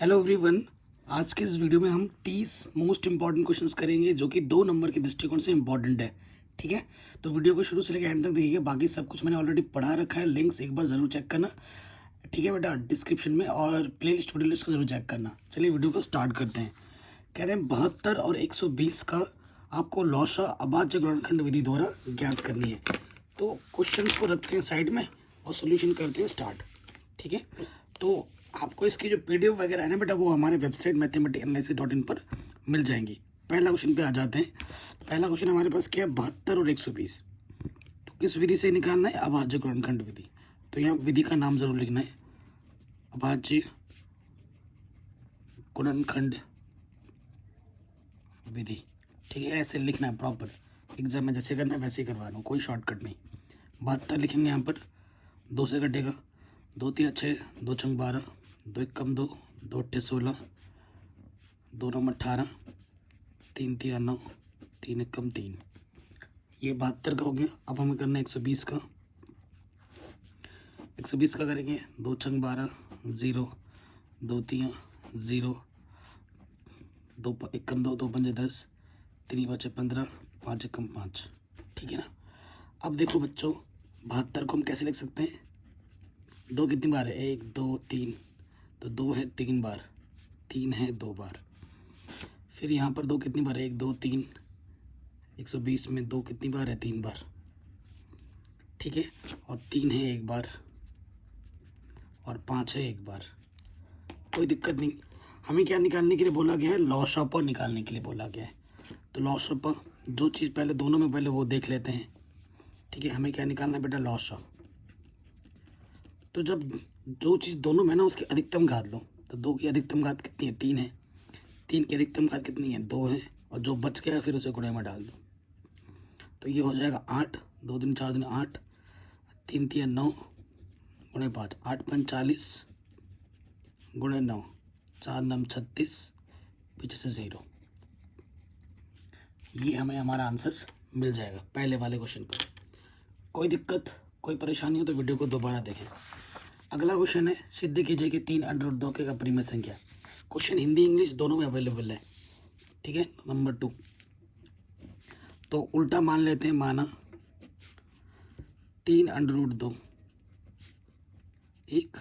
Hello everyone. आज के इस वीडियो में हम 30 मोस्ट इंपॉर्टेंट क्वेश्चंस करेंगे जो कि 2 नंबर के दृष्टिकोण से इंपॉर्टेंट है। ठीक है, तो वीडियो को शुरू से लेकर एंड तक देखिएगा। बाकी सब कुछ मैंने ऑलरेडी पढ़ा रखा है, लिंक्स एक बार ज़रूर चेक करना। ठीक है बेटा, डिस्क्रिप्शन में, और प्ले लिस्ट वीडियो लिस्ट को जरूर चेक करना। चलिए वीडियो को स्टार्ट करते हैं। कह रहे हैं 72 और 120 का आपको लॉसा अभाज्य गुणनखंड विधि द्वारा ज्ञात करनी है। तो क्वेश्चन को रखते हैं साइड में और सोल्यूशन करते हैं स्टार्ट। ठीक है, तो आपको इसकी जो पीडीएफ वगैरह है ना बेटा, वो हमारे वेबसाइट mathematicanalysis.in पर मिल जाएंगी। पहला क्वेश्चन पे आ जाते हैं। पहला क्वेश्चन हमारे पास क्या है, 72 और 120। तो किस विधि से निकालना है? अभाज्य गुणनखंड विधि। तो यहाँ विधि का नाम जरूर लिखना है, अभाज्य गुणनखंड विधि। ठीक है, ऐसे लिखना है प्रॉपर। एग्जाम में जैसे करना है वैसे ही करवा रहा हूँ, कोई शॉर्टकट नहीं। 72 लिखेंगे यहाँ पर, 2 से कटेगा, 2 3 6, 2 छंग 12, 2 1 कम 2, 2 8 16, 2 9 18, 3 3 9, 3 1 कम 3। ये 72 का हो गया। अब हमें करना है 120 का। 120 का करेंगे, 2 छंग 12 0, 2 3 0, 2 1 कम 2, 2 5 10, 3 5 15, 5 1 कम 5। ठीक है ना। अब देखो बच्चों, 72 को हम कैसे लिख सकते हैं? 2 कितनी बार है? 1 2 3, तो 2 है 3 बार, 3 है 2 बार। फिर यहाँ पर 2 कितनी बार है? 1 2 3। 120 में 2 कितनी बार है? 3 बार। ठीक है, और 3 है 1 बार, और 5 है 1 बार। कोई दिक्कत नहीं। हमें क्या निकालने के लिए बोला गया है? लॉस ऑफ निकालने के लिए बोला गया है। तो लॉस ऑफ, जो चीज़ पहले दोनों में पहले वो देख लेते हैं। ठीक है, हमें क्या निकालना है बेटा? Loss of. तो जब जो चीज़ दोनों में ना उसकी अधिकतम घात लो, तो 2 की अधिकतम घात कितनी है? 3 है। 3 की अधिकतम घात कितनी है? 2 है। और जो बच गया फिर उसे गुणे में डाल दो, तो ये हो जाएगा 8, 2 दिन 4 दिन 8, 3 3 9 गुणे 5, 8 5 40 गुणे 9, 4 9 36, पीछे से 0। ये हमें हमारा आंसर मिल जाएगा पहले वाले क्वेश्चन पर। कोई दिक्कत कोई परेशानी हो तो वीडियो को दोबारा देखें। अगला क्वेश्चन है, सिद्ध कीजिए कि 3 अंडर रूट 2 का परिमेय संख्या। क्वेश्चन हिंदी इंग्लिश दोनों में अवेलेबल है। ठीक है, नंबर 2। तो उल्टा मान लेते हैं, माना 3 अंडर रूट 2 एक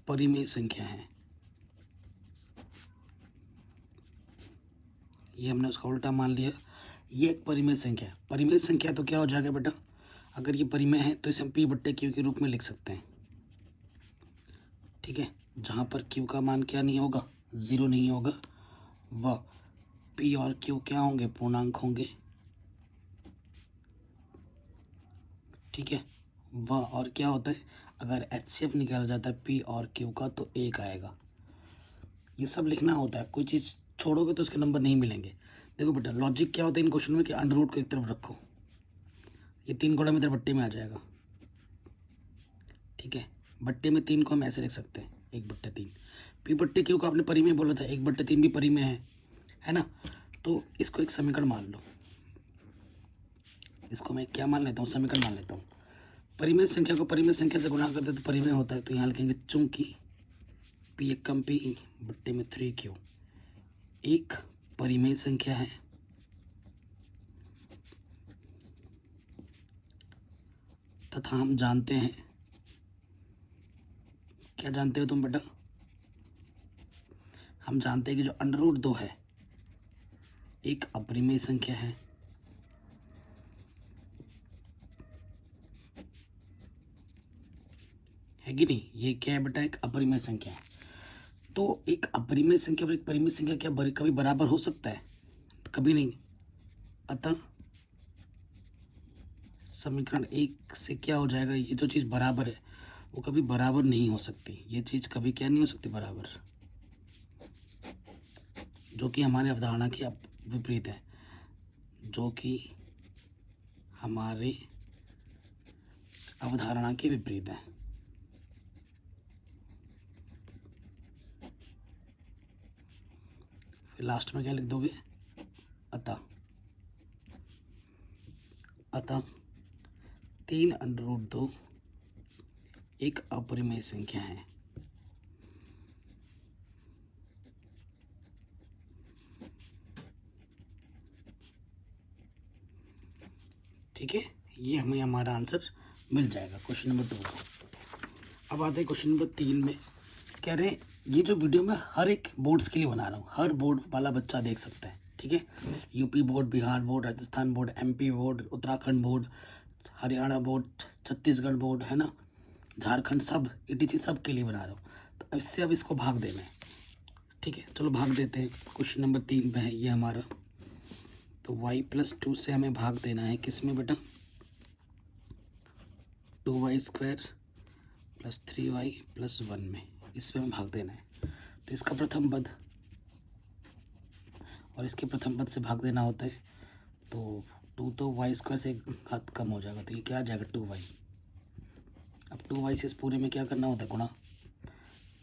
परिमेय संख्या है। ये हमने उसका उल्टा मान लिया, ये एक परिमेय संख्या है। परिमेय संख्या तो क्या हो जाएगा बेटा? अगर ये परिमेय है तो इसे हम पी बट्टे क्यू के रूप में लिख सकते हैं। ठीक है, जहाँ पर क्यू का मान क्या नहीं होगा? 0 नहीं होगा, वह पी और क्यू क्या होंगे? पूर्णांक होंगे। ठीक है, वह और क्या होता है? अगर एचसीएफ निकाला जाता है पी और क्यू का तो 1 आएगा। ये सब लिखना होता है, कोई चीज़ छोड़ोगे तो उसके नंबर नहीं मिलेंगे। देखो बेटा, लॉजिक क्या होता है इन क्वेश्चन में कि अंडर रूट को एक तरफ रखो, ये 3 गुणा में इधर बट्टे में आ जाएगा। ठीक है, बट्टे में 3 को हम ऐसे लिख सकते हैं, 1/3। पी बट्टे क्यू का आपने परिमेय बोला था, 1/3 भी परिमेय है ना। तो इसको एक समीकरण मान लो, इसको मैं क्या मान लेता हूँ? समीकरण मान लेता हूँ। परिमेय संख्या को परिमेय संख्या से गुणा करते तो परिमेय होता है, तो यहाँ लिखेंगे चूंकि पी एक कम पी बट्टे में 3Q एक परिमेय संख्या है, तथा हम जानते हैं, क्या जानते हो तुम बेटा? हम जानते हैं कि जो अंडर रूट 2 है एक अपरिमेय संख्या है। कि नहीं? ये क्या है बेटा? एक अपरिमेय संख्या है। तो एक अपरिमेय संख्या और एक परिमेय संख्या क्या कभी बराबर हो सकता है? कभी नहीं। अतः समीकरण 1 से क्या हो जाएगा? ये जो चीज़ बराबर है वो कभी बराबर नहीं हो सकती। ये चीज़ कभी क्या नहीं हो सकती? बराबर, जो कि हमारे अवधारणा के विपरीत है, जो कि हमारे अवधारणा के विपरीत है। फिर लास्ट में क्या लिख दोगे? अतः 3 अंडर रूट 2 एक अपरिमेय संख्या है। ठीक है, ये हमें हमारा आंसर मिल जाएगा क्वेश्चन नंबर 2 का। अब आते हैं क्वेश्चन नंबर 3 में। कह रहे हैं ये जो वीडियो मैं हर एक बोर्ड्स के लिए बना रहा हूँ, हर बोर्ड वाला बच्चा देख सकता है, ठीक है। UP board, Bihar board, Rajasthan board, MP board, Uttarakhand board, Haryana board, Chhattisgarh board, है ना, झारखंड, सब ETC सब के लिए बना रहा हूँ। तो अब इससे अब इसको भाग देना है, ठीक है। चलो भाग देते हैं। क्वेश्चन नंबर 3 पे है ये हमारा। तो y+2 से हमें भाग देना है किस में बेटा, 2y² + 3y + 1 में, इसमें हमें भाग देना है। तो इसका प्रथम पद और इसके प्रथम पद से भाग देना होता है। तो 2 तो y² से घात कम हो जाएगा, तो ये क्या आ जाएगा 2y। अब 2y से इस पूरे में क्या करना होता है, गुणा।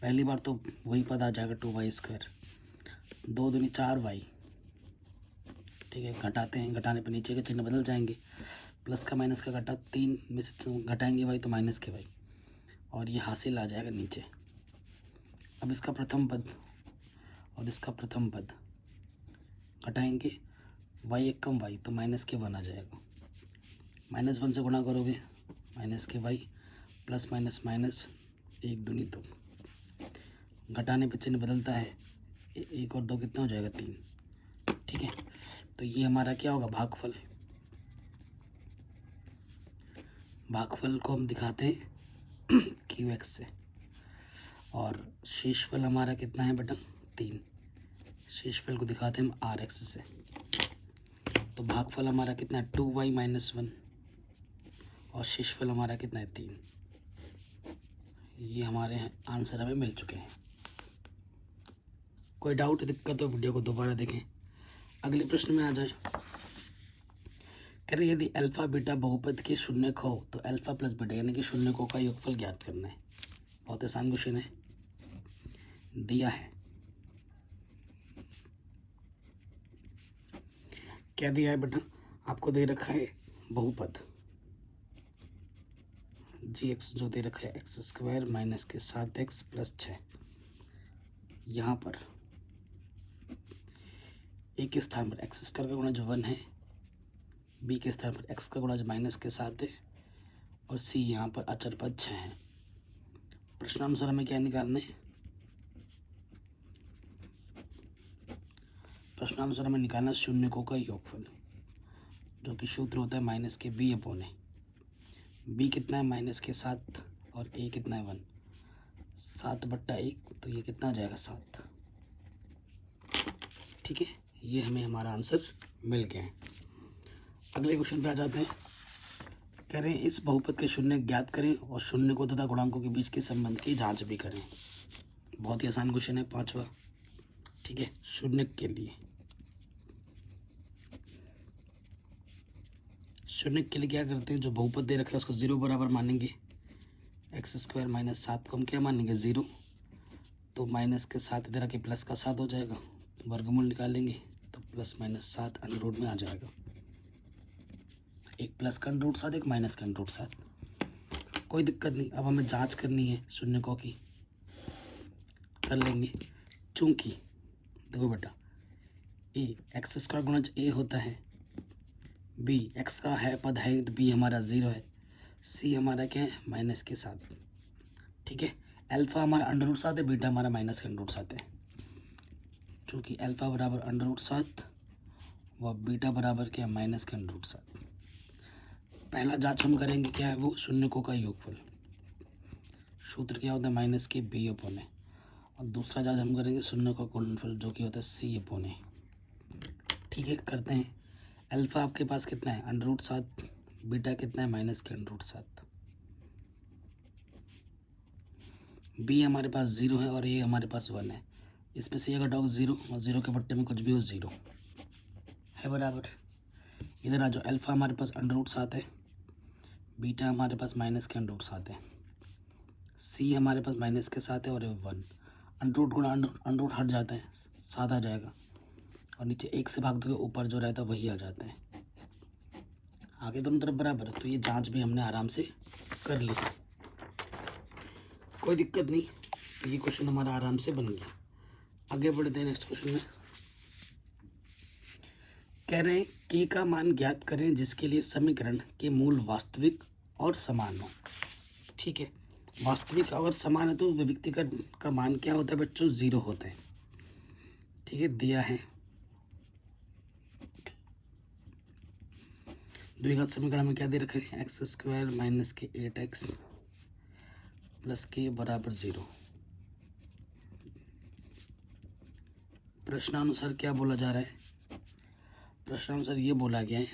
पहली बार तो वही पद आ जाएगा 2y², 2 दूनी 4y, ठीक है। घटाते हैं, घटाने पर नीचे के चिन्ह बदल जाएंगे, प्लस का माइनस का घटा, 3 में से घटाएंगे y तो माइनस के y, और ये हासिल आ जाएगा नीचे। अब इसका प्रथम पद और इसका प्रथम पद घटाएंगे, y एक कम y तो माइनस के 1 आ जाएगा। -1 से गुणा करोगे माइनस के y, प्लस माइनस माइनस, 1 दूनी 2, घटाने पे चिन्ह बदलता है, 1 और 2 कितना हो जाएगा 3, ठीक है। तो ये हमारा क्या होगा, भागफल। भागफल को हम दिखाते हैं QX से, और शेषफल हमारा कितना है बेटा 3, शेषफल को दिखाते हैं हम RX से। तो भागफल हमारा कितना है 2y - 1, और शेषफल हमारा कितना है 3। ये हमारे आंसर हमें मिल चुके हैं। कोई डाउट दिक्कत हो वीडियो को दोबारा देखें। अगले प्रश्न में आ जाए। कह रहे यदि अल्फा बीटा बहुपद के शून्यक हो तो अल्फा प्लस बीटा यानी कि शून्यकों का योगफल ज्ञात करना है। बहुत आसान क्वेश्चन है, दिया है। क्या दिया है बेटा, आपको दे रखा है बहुपद gx जो दे रखा है x² - 7x + 6। यहाँ पर ए के स्थान पर x² का गुणज 1 है, बी के स्थान पर x का गुणज -7 है, और सी यहाँ पर अचर पद 6 है। प्रश्नानुसार हमें क्या निकालना है, प्रश्नानुसार हमें निकालना शून्यकों का योगफल, जो कि सूत्र होता है -b/a। बी कितना है -7 और ए कितना है 1, 7/1, तो ये कितना आ जाएगा 7, ठीक है। ये हमें हमारा आंसर मिल गया है। अगले क्वेश्चन पे आ जाते हैं। कह रहे हैं इस बहुपद के शून्य ज्ञात करें और शून्यकों तथा गुणांकों के बीच के संबंध की जांच भी करें। बहुत ही आसान क्वेश्चन है, 5वां, ठीक है। शून्य के लिए, शून्य के लिए क्या करते हैं, जो बहुपद दे रखा है उसको 0 बराबर मानेंगे। x² - 7 को हम क्या मानेंगे 0, तो माइनस के 7 इधर आके प्लस का 7 हो जाएगा, वर्गमूल निकालेंगे तो +-7 अंडर में आ जाएगा। एक प्लस का √7, एक माइनस का √7, कोई दिक्कत नहीं। अब हमें जांच करनी है शून्यकों की, कर लेंगे। चूंकि देखो बेटा, x² गुणज a होता है, b x का है पद है तो b हमारा 0 है, c हमारा क्या है -7, ठीक है। अल्फा हमारा √7 है, बीटा हमारा -7 है। चूँकि अल्फा बराबर √7 व बीटा बराबर क्या -7। पहला जांच हम करेंगे क्या है वो, शून्यकों का योगफल। सूत्र क्या होता है -b/a, और दूसरा जांच हम करेंगे शून्यकों का गुणनफल, जो कि होता है c/a, ठीक है। करते हैं। अल्फा आपके पास कितना है √7, बीटा कितना है -7, बी हमारे पास 0 है और ए हमारे पास 1 है। इसमें से अगर घटाओ 0 और 0 के बट्टे में कुछ भी हो 0 है बराबर। इधर आ जाओ, अल्फा हमारे पास √7 है, बीटा हमारे पास -7 है, सी हमारे पास -7 है, और 1 अंडरूट गुणा अंडरूट हट जाता है, 7 आ जाएगा, और नीचे 1 से भाग दोगे ऊपर जो रहता है वही आ जाता है। आगे दोनों तरफ बराबर है, तो ये जांच भी हमने आराम से कर ली, कोई दिक्कत नहीं। तो ये क्वेश्चन हमारा आराम से बन गया। आगे बढ़ते हैं नेक्स्ट क्वेश्चन में। कह रहे हैं के का मान ज्ञात करें जिसके लिए समीकरण के मूल वास्तविक और समान हो। ठीक है, वास्तविक अगर समान है तो व्यक्तिगत का मान क्या होता है बच्चों? 0 होता है। ठीक है, दिया है द्विघात समीकरण में क्या दे रखे हैं? एक्स स्क्वायर माइनस के 8x प्लस के बराबर 0। प्रश्नानुसार क्या बोला जा रहा है? प्रश्नानुसार ये बोला गया है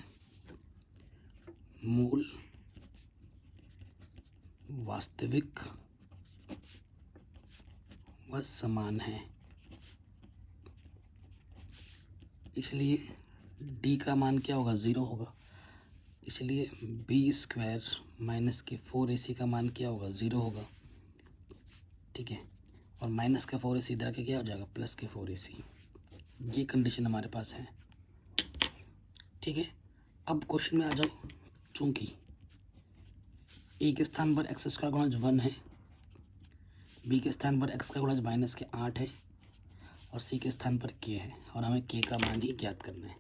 मूल वास्तविक व समान है, इसलिए d का मान क्या होगा? 0 होगा। इसलिए बी स्क्वायर माइनस के 4ac का मान क्या होगा? 0 होगा। ठीक है, और माइनस का 4ac इधर के क्या हो जाएगा? प्लस के 4ac। ये कंडीशन हमारे पास है। ठीक है, अब क्वेश्चन में आ जाओ। चूंकि ए के स्थान पर एक्स स्क्वायर गुणज 1 है, बी के स्थान पर एक्स का गुणज माइनस के 8 है और सी के स्थान पर के है और हमें के का मान ही ज्ञात करना है।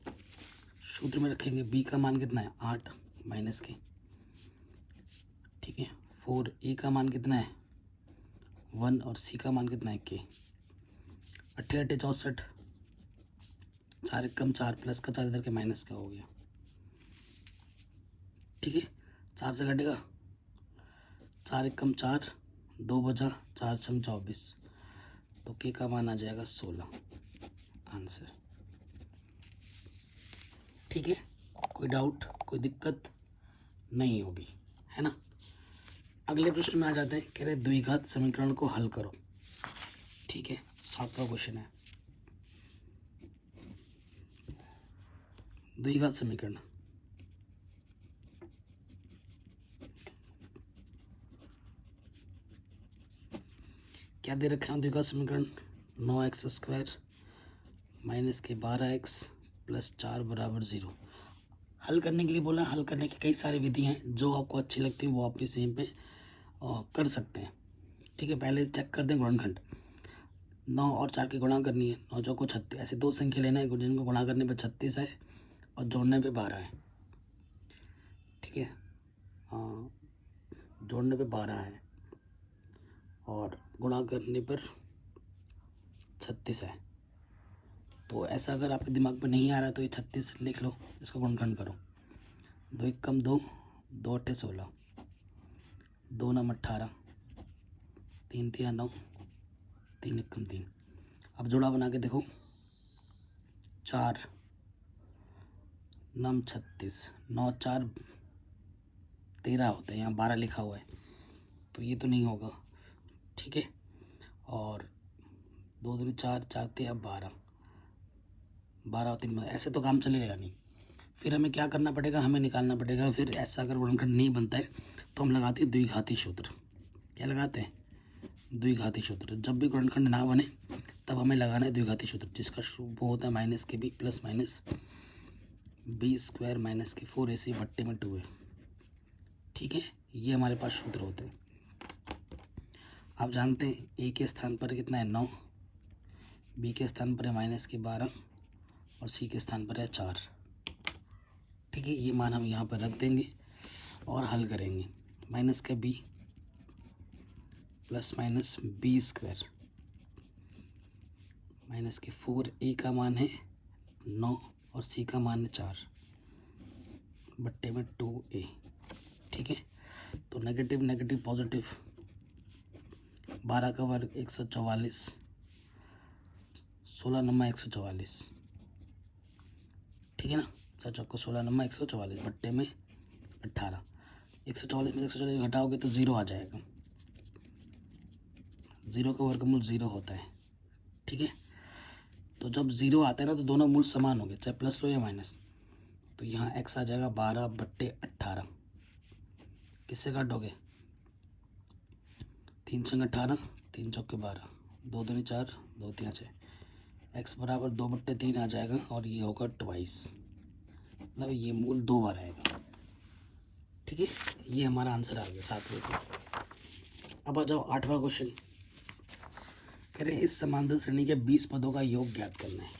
सूत्र में रखेंगे बी का मान कितना है? 8 माइनस के। ठीक है, 4 ए का मान कितना है? 1 और सी का मान कितना है? के। 8 8 64, 4 कम 4 प्लस का 4 इधर के माइनस का हो गया। ठीक है, 4 से घटेगा 4 कम 4, 2 बचा 4 सम 24, तो के का मान आ जाएगा 16 आंसर। ठीक है, कोई डाउट, कोई दिक्कत नहीं होगी, है ना। अगले प्रश्न में आ जाते हैं। कह रहे द्विघात समीकरण को हल करो। ठीक है, 7वां क्वेश्चन है द्विघात समीकरण। क्या दे रखे हैं द्विघात समीकरण? 9x स्क्वायर माइनस के 12x प्लस 4 बराबर 0। हल करने के लिए बोला। हल करने की कई सारी विधि हैं, जो आपको अच्छी लगती है वो आप इस यहीं पे कर सकते हैं। ठीक है, पहले चेक कर दें गुणनखंड। 9 और 4 की गुणा करनी है, 9 चौको 36। ऐसे दो संख्या लेना है जिनको गुणा करने पे 36 है और जोड़ने पे 12 है। ठीक है, जोड़ने पे 12 है और गुणा करने पर 36 है। तो ऐसा अगर आपके दिमाग में नहीं आ रहा तो ये 36 लिख लो, इसका गुणनखंड करो। 2 1 कम 2, 2 8 16, 2 9 18, 3 3 9, 3 1 कम 3। अब जोड़ा बना के देखो। 4 9 36, 9 4 13 होता है, यहाँ 12 लिखा हुआ है तो ये तो नहीं होगा। ठीक है, और 2 2 4 4 3 12, 12 और 3 ऐसे तो काम चलेगा नहीं। फिर हमें क्या करना पड़ेगा? हमें निकालना पड़ेगा। फिर ऐसा अगर गुणनखंड नहीं बनता है तो हम लगाते हैं द्विघाती सूत्र। क्या लगाते हैं? द्विघाती सूत्र। जब भी गुणनखंड ना बने तब हमें लगाना है द्विघाती सूत्र, जिसका वो होता है माइनस के B plus minus B square minus के 4ac बट्टे में 2a। ठीक है, ये हमारे पास सूत्र होते हैं। आप जानते हैं ए के स्थान पर कितना है? 9, बी के स्थान पर है माइनस के 12 और सी के स्थान पर है 4। ठीक है, ये मान हम यहाँ पर रख देंगे और हल करेंगे। माइनस का B plus minus B square minus के 4 ए का मान है 9 और सी का मान है 4 बट्टे में 2a। ठीक है, तो नेगेटिव नेगेटिव पॉजिटिव, 12 का वर्ग 144, 16 नम्मा 144। ठीक है ना, 4 चौको 16 नम्मा 144 बट्टे में 18। 144 में 144 घटाओगे तो 0 आ जाएगा। 0 का वर्गमूल 0 होता है। ठीक है, तो जब 0 आता है ना तो दोनों मूल समान हो गए, चाहे प्लस लो या माइनस। तो यहाँ x आ जाएगा 12 बट्टे 18। किससे काटोगे? 3 संग 18, 3 चौके 12, 2 दूनी 4, 2 3 6। x बराबर 2 बट्टे 3 आ जाएगा और ये होगा ट्वाइस, मतलब ये मूल 2 बार आएगा। ठीक है, ये हमारा आंसर आ गया 7वें का। अब आ जाओ 8वां क्वेश्चन। कह रहे हैं इस समांतर श्रेणी के 20 पदों का योग ज्ञात करना है।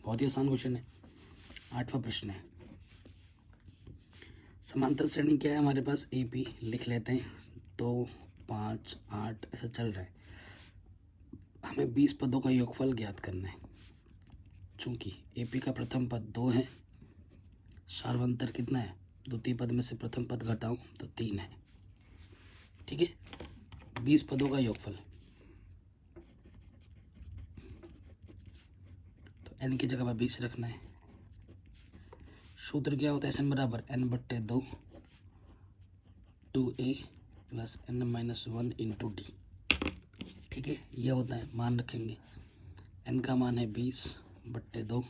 बहुत ही आसान क्वेश्चन है। 8वां प्रश्न है, समांतर श्रेणी क्या है हमारे पास, ए पी लिख लेते हैं। 2 5 8 ऐसा चल रहा है। हमें 20 पदों का योगफल ज्ञात करना है। चूंकि ए पी का प्रथम पद 2 है, सार्वंतर कितना है, द्वितीय पद में से प्रथम पद घटाऊं तो 3 है। ठीक है, 20 पदों का योगफल, तो n की जगह पर 20 रखना है। सूत्र क्या होता है, एन बराबर n/2 2a plus n-1 into D. ठीक है, यह होता है, मान रखेंगे। n का मान है 20/2,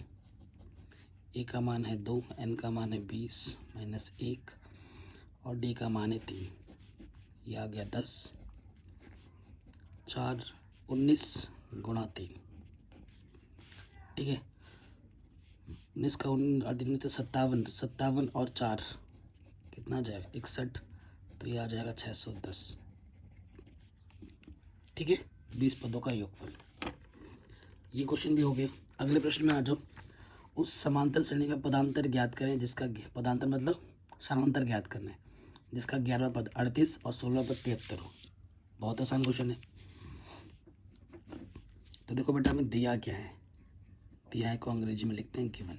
a का मान है 2, n का मान है 20 माइनस 1 और d का मान है 3। यह आ गया 10, 4 19 गुणा 3। ठीक है, 19 का 19 तो 57, 57 और 4 कितना आ जाएगा 61, तो ये आ जाएगा 610। ठीक है, 20 पदों का योगफल। ये क्वेश्चन भी हो गया। अगले प्रश्न में आ जाओ। उस समांतर श्रेणी का पदांतर ज्ञात करें जिसका, पदांतर मतलब समांतर ज्ञात करना है, जिसका 11वां पद 38 और 16वां पद 73 हो। बहुत आसान क्वेश्चन है। तो देखो बेटा, हमें दिया क्या है, दिया है को अंग्रेजी में लिखते हैं गिवन।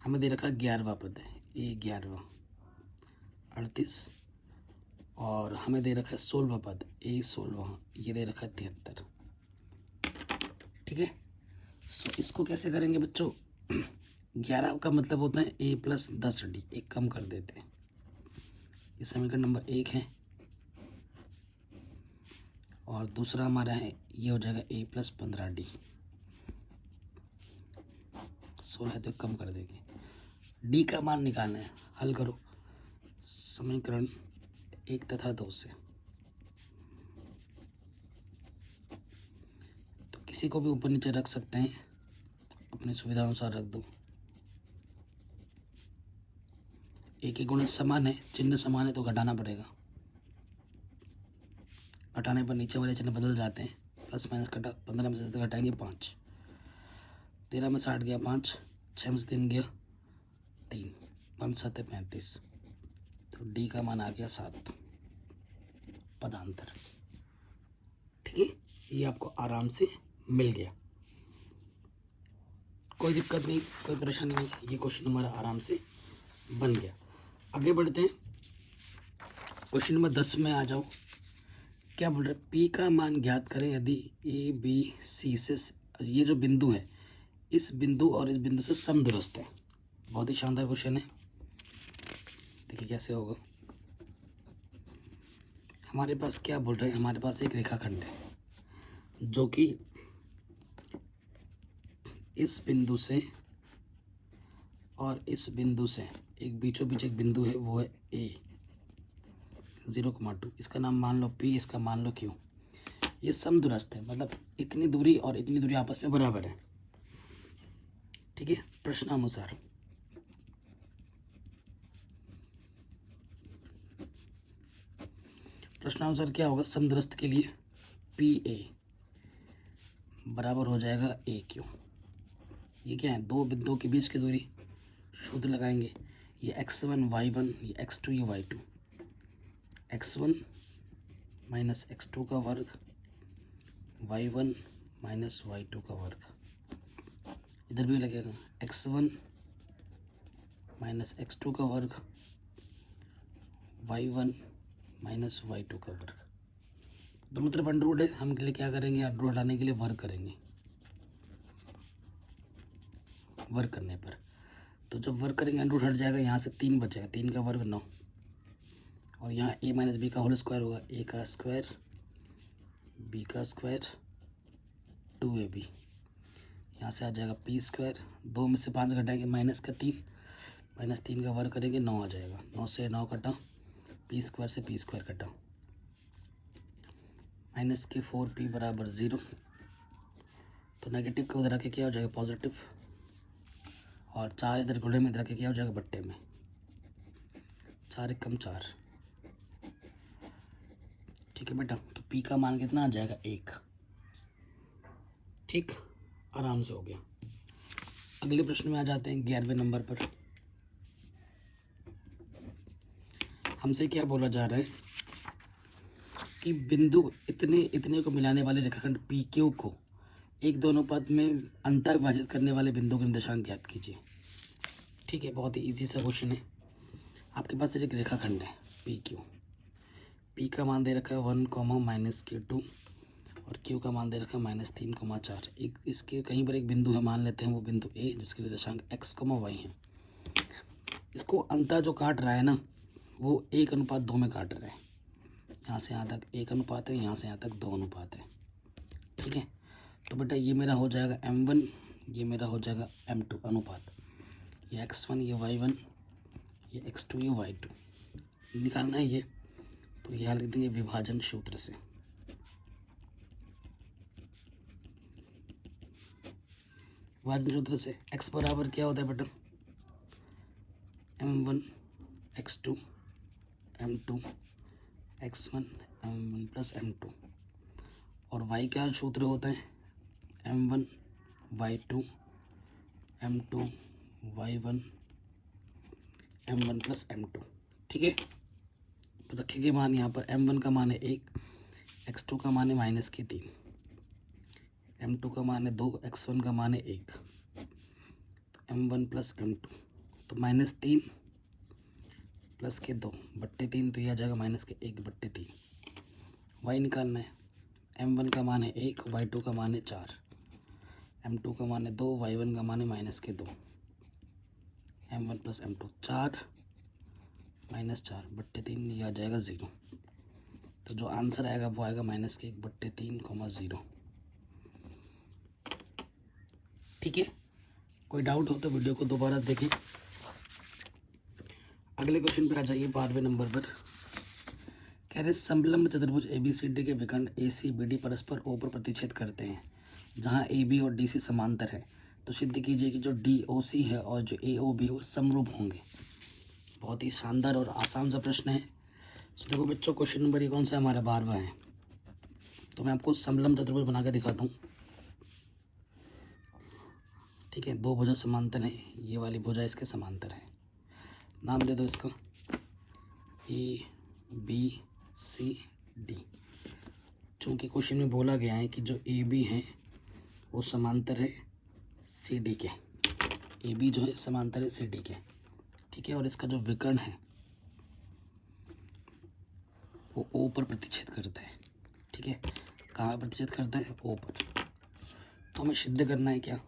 हमें दे रखा 11वां पद है, ए 11वां 38 और हमें दे रखा है 16वां पद ए 16वां, ये दे रखा है 73। ठीक है, सो इसको कैसे करेंगे बच्चों, 11 का मतलब होता है a प्लस 10d, एक कम कर देते हैं। ये समीकरण नंबर 1 है और दूसरा हमारा है, ये हो जाएगा a प्लस 15d। 16 तो कम कर देंगे, d का मान निकालना है। हल करो समीकरण 1 तथा 2 से। तो किसी को भी ऊपर नीचे रख सकते हैं, अपनी सुविधा अनुसार रख दो। एक एक गुणज समान है, चिन्ह समान है तो घटाना पड़ेगा। घटाने पर नीचे वाले चिन्ह बदल जाते हैं। प्लस माइनस कटा, 15 में से घटाएंगे 5, 13 में से 8 गया 5, 6 में से 3 गया 3, 5 7 35, तो डी का मान आ गया 7, पदांतर। ठीक है, ये आपको आराम से मिल गया, कोई दिक्कत नहीं, कोई परेशानी नहीं, ये क्वेश्चन हमारा आराम से बन गया। आगे बढ़ते हैं, क्वेश्चन नंबर 10 में आ जाओ। क्या बोल रहे, P का मान ज्ञात करें यदि ए बी सी से, ये जो बिंदु है इस बिंदु और इस बिंदु से समदूरस्थ है। बहुत ही शानदार क्वेश्चन है, देखिए कैसे होगा। हमारे पास क्या बोल रहे हैं, हमारे पास एक रेखाखंड है जो कि इस बिंदु से और इस बिंदु से एक बीचों बीच एक बिंदु है, वो है A 0,2। इसका नाम मान लो P, इसका मान लो Q। ये समदूरस्थ है, मतलब इतनी दूरी और इतनी दूरी आपस में बराबर है। ठीक है, प्रश्नानुसार क्या होगा, समदूरस्थ के लिए PA बराबर हो जाएगा AQ। ये क्या है, दो बिंदुओं के बीच की दूरी, सूत्र लगाएंगे। ये x1 y1, ये x2 ये y2, x1 माइनस x2 का वर्ग, y1 माइनस y2 का वर्ग। इधर भी लगेगा x1 माइनस x2 का वर्ग, y1 माइनस y2 का वर्ग। दोनों तरफ अंडर रूट है, हम के लिए क्या करेंगे, अंडर रूट हटाने के लिए वर्ग करेंगे। वर्ग करने पर, तो जब वर्ग करेंगे अंडर रूट हट जाएगा, यहाँ से 3 बचेगा, 3 का वर्ग 9, और यहाँ a माइनस बी का होल स्क्वायर होगा, a का स्क्वायर b का स्क्वायर 2ab। यहाँ से आ जाएगा p स्क्वायर, 2 में से 5 घटाएंगे माइनस का 3, माइनस 3 का वर्ग करेंगे 9 आ जाएगा, 9 से 9 कटा, p स्क्वायर से p स्क्वायर कटा, माइनस के 4p बराबर 0। तो नेगेटिव को उधर आके क्या हो जाएगा पॉजिटिव, और 4 इधर गुणे में इधर आके क्या हो जाएगा बट्टे में, 4 एकम 4। ठीक है बेटा, तो P का मान कितना आ जाएगा 1। ठीक, आराम से हो गया। अगले प्रश्न में आ जाते हैं 11वें नंबर पर। हमसे क्या बोला जा रहा है कि बिंदु इतने इतने को मिलाने वाले रेखाखंड पी क्यू को एक दो अनुपात में अंतर विभाजित करने वाले बिंदु के निर्देशांक ज्ञात कीजिए। ठीक है, बहुत ही इजी सा क्वेश्चन है। आपके पास एक रेखाखंड है पी क्यू, पी का मान दे रखा है 1, -Q2 और क्यू का मान दे रखा है -3, 4। एक इसके कहीं पर एक बिंदु है, मान लेते हैं वो बिंदु ए, जिसके निर्देशांक x, y है। इसको अंतर जो काट रहा है ना, वो 1:2 में काट रहा है। यहाँ से यहाँ तक 1 अनुपात है, यहाँ से यहाँ तक 2 अनुपात है। ठीक है, तो बेटा ये मेरा हो जाएगा m1, ये मेरा हो जाएगा m2 अनुपात। ये x1, ये y1, ये x2, ये y2 निकालना है ये। तो यहाँ लिख देंगे विभाजन सूत्र से। विभाजन सूत्र से x बराबर क्या होता है बेटा, m1 x2 m2 x1 m1 plus m2। और y का सूत्र होता है m1 y2 m2 y1 m1 plus m2। ठीक है, तो रखेंगे मान यहाँ पर m1 का मान है 1, x2 का मान है -3, m2 का मान है 2, x1 का मान है 1, तो m1 प्लस m2। तो -3 प्लस के 2/3, तो यह आ जाएगा -1/3। y निकालना है, m1 का मान है 1, y2 का मान है 4, m2 का मान है 2, y1 का मान है -2, m1 प्लस m2। 4 - 4/3, ये आ जाएगा 0। तो जो आंसर आएगा वो आएगा -1/3, 0। ठीक है, कोई डाउट हो तो वीडियो को दोबारा देखें। अगले क्वेश्चन पे आ जाइए 12वें नंबर पर। कह रहे समलंब चतुर्भुज ABCD के विकर्ण ACBD परस्पर O पर प्रतिच्छेद करते हैं, जहां AB और DC समांतर है। तो सिद्ध कीजिए कि जो DOC है और जो AOB वो समरूप होंगे। बहुत ही शानदार और आसान सा प्रश्न है। तो देखो बच्चों, क्वेश्चन नंबर ये कौन सा हमारा 12वां है। तो मैं आपको समलंब चतुर्भुज बना के दिखाता हूँ। ठीक है, दो भुजा समांतर है, ये वाली भुजा इसके समांतर है। नाम दे दो इसका ABCD। चूँकि क्वेश्चन में बोला गया है कि जो AB है वो समांतर है CD के, AB जो है समांतर है CD के। ठीक है, और इसका जो विकर्ण है वो O पर प्रतिच्छेद करता है। ठीक है, कहाँ प्रतिच्छेद करता है, O पर। तो हमें सिद्ध करना है क्या,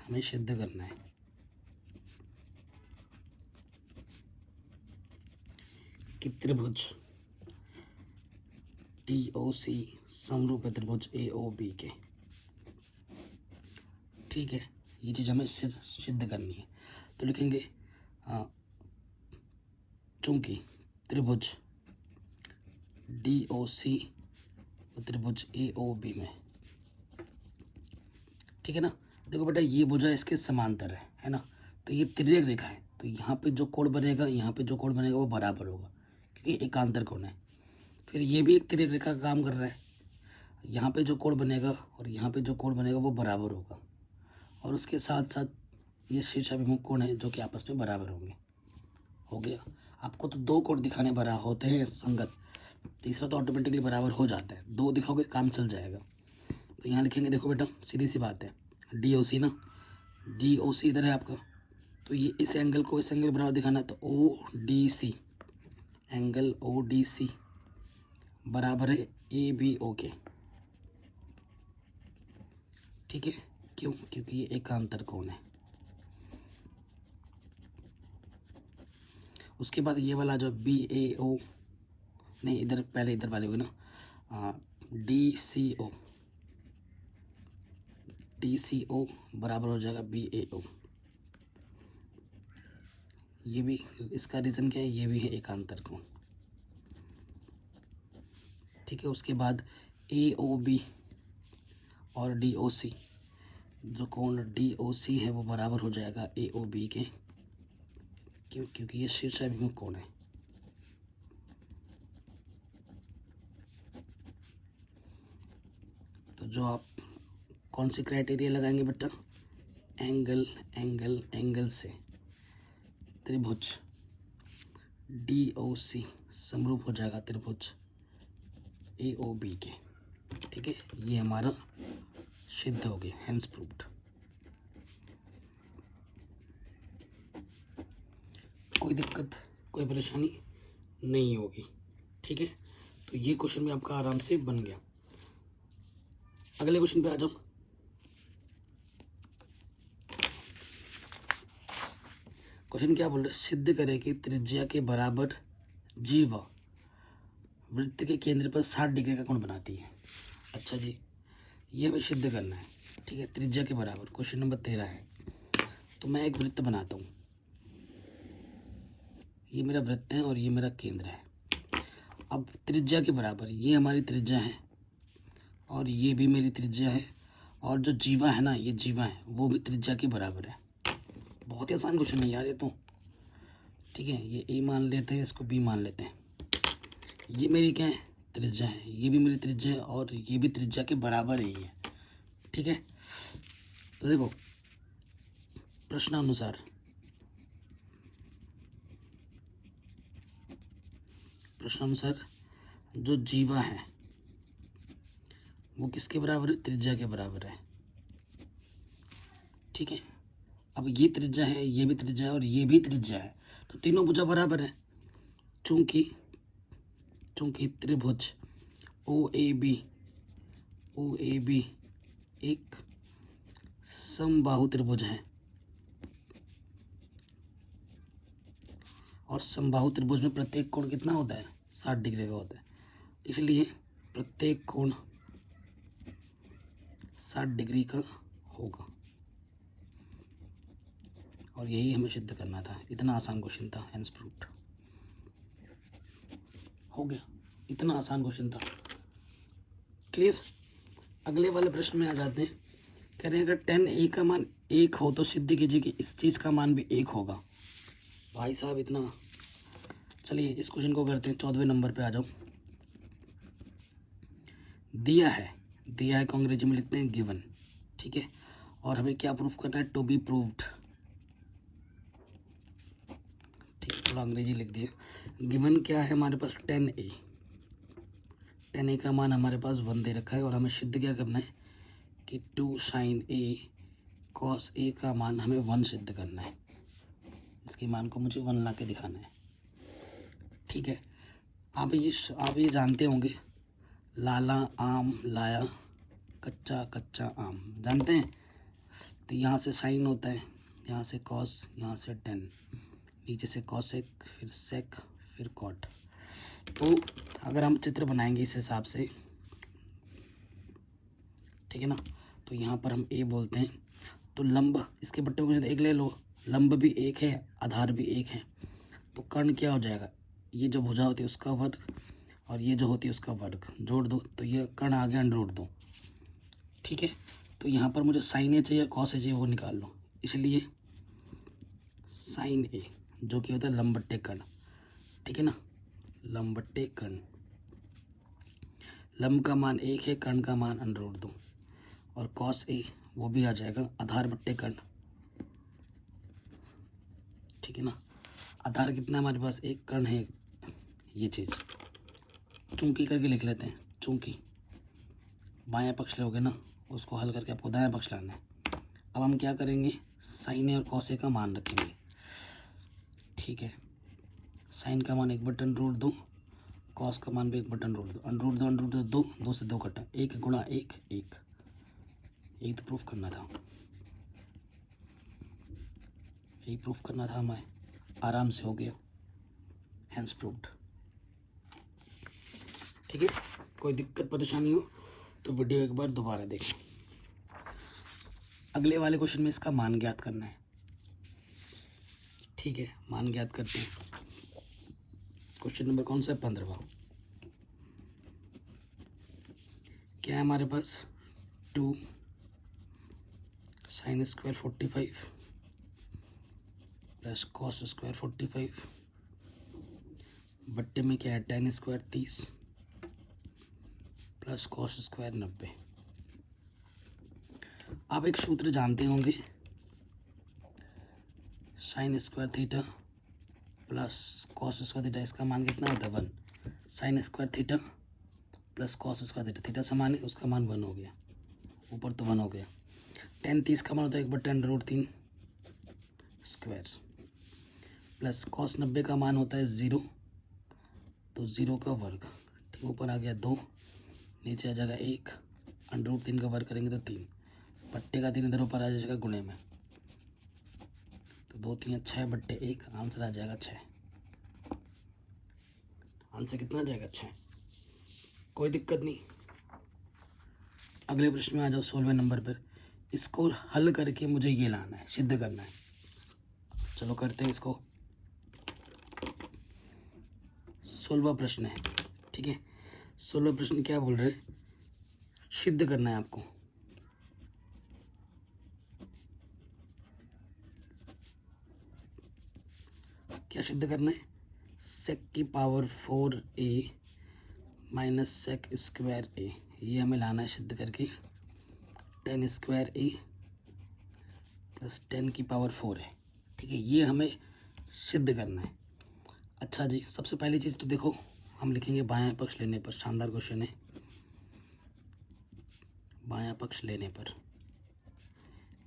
हमें सिद्ध करना है कि त्रिभुज DOC समरूप है त्रिभुज AOB के। ठीक है, ये चीज़ हमें सिद्ध करनी है। तो लिखेंगे चूंकि त्रिभुज DOC और त्रिभुज AOB में, ठीक है ना। देखो बेटा, ये भुजा इसके समांतर है ना, तो ये तिर्यक रेखा है। तो यहाँ पे जो कोण बनेगा, यहाँ पे जो कोण बनेगा वो बराबर होगा, क्योंकि एकांतर कोण है। फिर ये भी एक तिर्यक रेखा का काम कर रहा है। यहाँ पे जो कोण बनेगा और यहाँ पे जो कोण बनेगा वो बराबर होगा, और उसके साथ साथ ये शीर्षाभिमुख कोण है जो कि आपस में बराबर होंगे। हो गया। आपको तो दो कोण दिखाने बराबर होते हैं संगत, तीसरा तो ऑटोमेटिकली बराबर हो जाता है। दो दिखाओगे काम चल जाएगा। तो यहाँ लिखेंगे, देखो बेटा सीधी सी बात है, DOC ना, DOC इधर है आपका, तो ये इस एंगल को इस एंगल बराबर दिखाना है। तो ODC, एंगल ODC बराबर है ABO के। ठीक है, क्यों, क्योंकि ये एकांतर कोण है। उसके बाद ये वाला जो BAO, नहीं इधर पहले इधर वाले होगी ना, DCO बराबर हो जाएगा BAO। ये भी, इसका रीज़न क्या है, ये भी है एकांतर कोण। ठीक है, उसके बाद AOB और DOC, जो कोण DOC है वो बराबर हो जाएगा AOB के। क्यों, क्योंकि ये शीर्षाभिमुख कोण है। तो जो आप कौन सी क्राइटेरिया लगाएंगे बेटा? एंगल एंगल एंगल से त्रिभुज DOC समरूप हो जाएगा त्रिभुज AOB के। ठीक है, ये हमारा सिद्ध हो गया, हेंस प्रूव्ड। कोई दिक्कत कोई परेशानी नहीं होगी। ठीक है, तो ये क्वेश्चन भी आपका आराम से बन गया। अगले क्वेश्चन पे आ जाओ। क्वेश्चन क्या बोल रहे हैं? सिद्ध करें कि त्रिज्या के बराबर जीवा वृत्त के केंद्र पर 60 डिग्री का कोण बनाती है। अच्छा जी, ये हमें सिद्ध करना है। ठीक है, त्रिज्या के बराबर क्वेश्चन नंबर 13 है। तो मैं एक वृत्त बनाता हूँ, ये मेरा वृत्त है और ये मेरा केंद्र है। अब त्रिज्या के बराबर, ये हमारी त्रिज्या है और ये भी मेरी त्रिज्या है, और जो जीवा है ना, ये जीवा है, वो भी त्रिज्या के बराबर है। बहुत ही आसान क्वेश्चन है यार ये तो। ठीक है, ये A मान लेते हैं, इसको B मान लेते हैं। ये मेरी क्या है? त्रिज्या है, ये भी मेरी त्रिज्या है और ये भी त्रिज्या के बराबर ही है। ठीक है, तो देखो प्रश्नानुसार जो जीवा है वो किसके बराबर है? त्रिज्या के बराबर है। ठीक है, अब ये त्रिज्या है, ये भी त्रिज्या है और ये भी त्रिज्या है, तो तीनों भुजा बराबर है। चूंकि त्रिभुज OAB एक समबाहु त्रिभुज है और समबाहु त्रिभुज में प्रत्येक कोण कितना होता है? 60 डिग्री का होता है। इसलिए प्रत्येक कोण 60 डिग्री का होगा और यही हमें सिद्ध करना था। इतना आसान क्वेश्चन था, हेंस प्रूव्ड हो गया। इतना आसान क्वेश्चन था, क्लियर। अगले वाले प्रश्न में आ जाते हैं। कह रहे हैं अगर 10A का मान 1 हो तो सिद्ध कीजिए कि इस चीज़ का मान भी 1 होगा। भाई साहब इतना, चलिए इस क्वेश्चन को करते हैं। 14वें नंबर पे आ जाओ। दिया है को अंग्रेजी में लिखते हैं गिवन। ठीक है, और हमें क्या प्रूफ करना है? To be proved. ठीक है, थोड़ा अंग्रेजी लिख दिया। गिवन क्या है हमारे पास? 10A का मान हमारे पास 1 दे रखा है और हमें सिद्ध क्या करना है कि 2 sin A cos A का मान हमें 1 सिद्ध करना है। इसके मान को मुझे 1 ला के दिखाना है। ठीक है, आप ये जानते होंगे, लाला आम लाया कच्चा कच्चा आम, जानते हैं। तो यहाँ से साइन होता है, यहाँ से कॉस, यहाँ से टेन, नीचे से कॉसेक, फिर सेक, फिर कॉट। तो अगर हम चित्र बनाएंगे इस हिसाब से, ठीक है ना, तो यहाँ पर हम A बोलते हैं। तो लंब, इसके बट्टे को एक ले लो, लंब भी एक है, आधार भी एक है, तो कर्ण क्या हो जाएगा? ये जो भुजा होती है उसका वर्ग और ये जो होती है उसका वर्ग, जोड़ दो तो ये कर्ण आ गया √2। ठीक है, तो यहाँ पर मुझे साइन A चाहिए, कॉस A चाहिए, वो निकाल लो। इसलिए साइन A जो कि होता है लंब बट्टे कर्ण। ठीक है ना, लंब बट्टे कर्ण, लंब का मान 1 है, कर्ण का मान √2, और कॉस A वो भी आ जाएगा आधार बट्टे कर्ण। ठीक है ना, आधार कितना हमारे पास? 1, कर्ण है ये चीज़, चूंकि करके लिख लेते हैं। चूंकि बायां पक्ष लोगे ना, उसको हल करके आपको दायां पक्ष लाना है। अब हम क्या करेंगे? साइन A और कॉस A का मान रखेंगे। ठीक है, साइन का मान 1/√2, कॉस का मान भी 1/√2, √2 2, 2 से 2 कटा, 1 गुणा 1 1। यही तो प्रूफ करना था, हमें। आराम से हो गया, हेंस प्रूव्ड। ठीक है, कोई दिक्कत परेशानी हो तो वीडियो एक बार दोबारा देखें। अगले वाले क्वेश्चन में इसका मान ज्ञात करना है। ठीक है, मान ज्ञात करते हैं। क्वेश्चन नंबर कौन सा है? 15वां। क्या है हमारे पास? 2 sin² 45 प्लस cos² 45, बट्टे में क्या है? tan² 30 plus cos² 90। आप एक सूत्र जानते होंगे, sine square theta plus cos square theta, इसका मान कितना होता है 1। Sine square theta plus cos square theta, theta समान है, उसका मान 1 हो गया, ऊपर तो 1 हो गया। tan 30 का मान होता है 1/10√3 स्क्वायर, प्लस कॉस 90 का मान होता है 0, तो 0 का वर्ग, ठीक, ऊपर आ गया 2, नीचे आ जाएगा 1, √3 का वर्ग करेंगे तो 3, बट्टे का 3 इधर ऊपर आ जाएगा गुणे में, तो 2 3 6/1, आंसर आ जाएगा 6। आंसर कितना आ जाएगा 6। कोई दिक्कत नहीं। अगले प्रश्न में आ जाओ 16वें नंबर पर। इसको हल करके मुझे ये लाना है, सिद्ध करना है। चलो करते हैं इसको। 16वां प्रश्न है, ठीक है। 16वां प्रश्न क्या बोल रहे हैं, सिद्ध करना है आपको। क्या सिद्ध करना है, सेक की power 4a minus sec square a, ये हमें लाना है सिद्ध करके। tan स्क्वायर a प्लस 10 की पावर 4 है, ठीक है, ये हमें सिद्ध करना है। अच्छा जी, सबसे पहली चीज़ तो देखो, हम लिखेंगे बायां पक्ष लेने पर। शानदार क्वेश्चन है, बायां पक्ष लेने पर,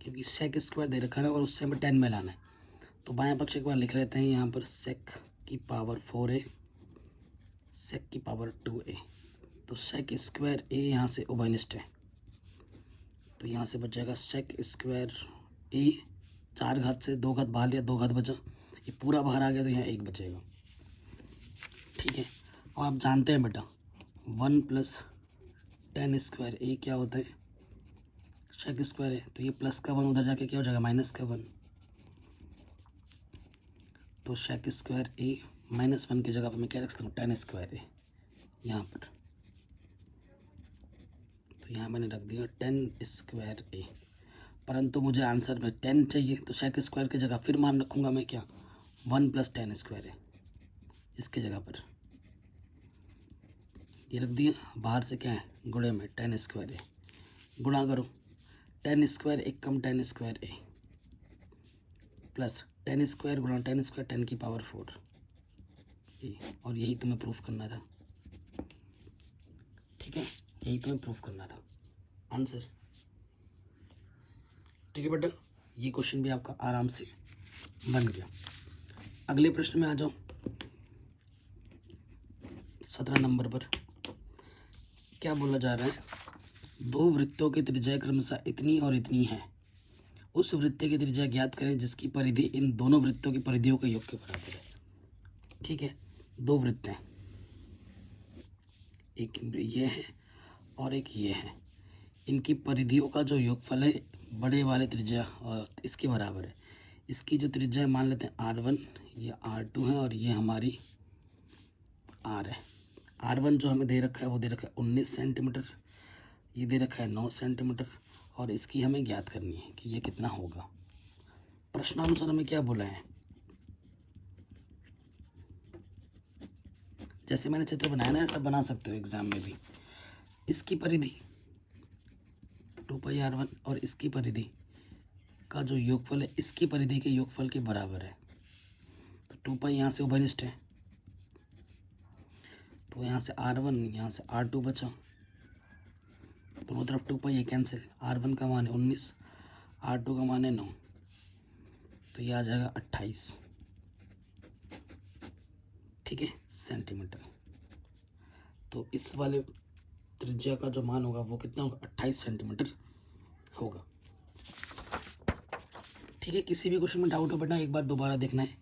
क्योंकि सेक स्क्वायर दे रखा है और उससे हमें 10 में लाना है, तो बायां पक्ष एक बार लिख लेते हैं यहाँ पर, सेक की पावर 4a, सेक की पावर 2a, तो सेक स्क्वायर a यहाँ से उभयनिष्ठ है, तो यहाँ से बच जाएगा सेक स्क्वायर a, 4 घात से 2 घात बाहर लिया, 2 घात बचा, ये पूरा बाहर आ गया, तो यहाँ 1 बचेगा, ठीक है। और आप जानते हैं बेटा 1 प्लस tan स्क्वायर a क्या होता है, सेक स्क्वायर है, तो ये प्लस का 1 उधर जाके क्या हो जाएगा, माइनस का 1, तो सेक स्क्वायर a -1 की जगह पर मैं क्या रख सकता हूँ, tan स्क्वायर a यहाँ पर, तो यहाँ मैंने रख दिया tan स्क्वायर a, परंतु मुझे आंसर में 10 चाहिए, तो सेक स्क्वायर की जगह फिर मान रखूँगा मैं क्या, 1 प्लस tan स्क्वायर है, इसके जगह पर ये रख दिया, बाहर से क्या है गुणे में tan स्क्वायर है, गुणा करो, tan square 1 come tan square a plus tan square गुणा tan स्क्वायर 10 की पावर 4 a, और यही तुम्हें प्रूफ करना था, ठीक है, यही तुम्हें प्रूफ करना था आंसर, ठीक है बेटा। ये क्वेश्चन भी आपका आराम से बन गया। अगले प्रश्न में आ जाओ 17 नंबर पर। क्या बोला जा रहा है, दो वृत्तों की त्रिज्या क्रमशः इतनी और इतनी है, उस वृत्त की त्रिज्या ज्ञात करें जिसकी परिधि इन दोनों वृत्तों की परिधियों के योग के बराबर है, ठीक है। दो वृत्त हैं, एक ये है और एक ये है, इनकी परिधियों का जो योगफल है बड़े वाले त्रिज्या और इसके बराबर है। इसकी जो त्रिज्या है मान लेते हैं R1, ये R2 है और ये हमारी R है। R1 जो हमें दे रखा है वो दे रखा है 19 सेंटीमीटर, ये दे रखा है 9 सेंटीमीटर, और इसकी हमें ज्ञात करनी है कि ये कितना होगा। प्रश्नानुसार हमें क्या बोला है, जैसे मैंने चित्र बनाया ना ऐसा बना सकते हो एग्जाम में भी। इसकी परिधि 2πr1 और इसकी परिधि का जो योगफल है इसकी परिधि के योगफल के बराबर है, तो 2π यहाँ से उभयनिष्ठ है, तो यहाँ से R1 यहाँ से R2 बचा, दोनों तरफ 2π ये कैंसिल, R1 का मान है 19, R2 का मान है 9, तो ये आ जाएगा 28, ठीक है, सेंटीमीटर। तो इस वाले त्रिज्या का जो मान होगा वो कितना होगा, 28 सेंटीमीटर होगा, ठीक है। किसी भी क्वेश्चन में डाउट हो बेटा एक बार दोबारा देखना है।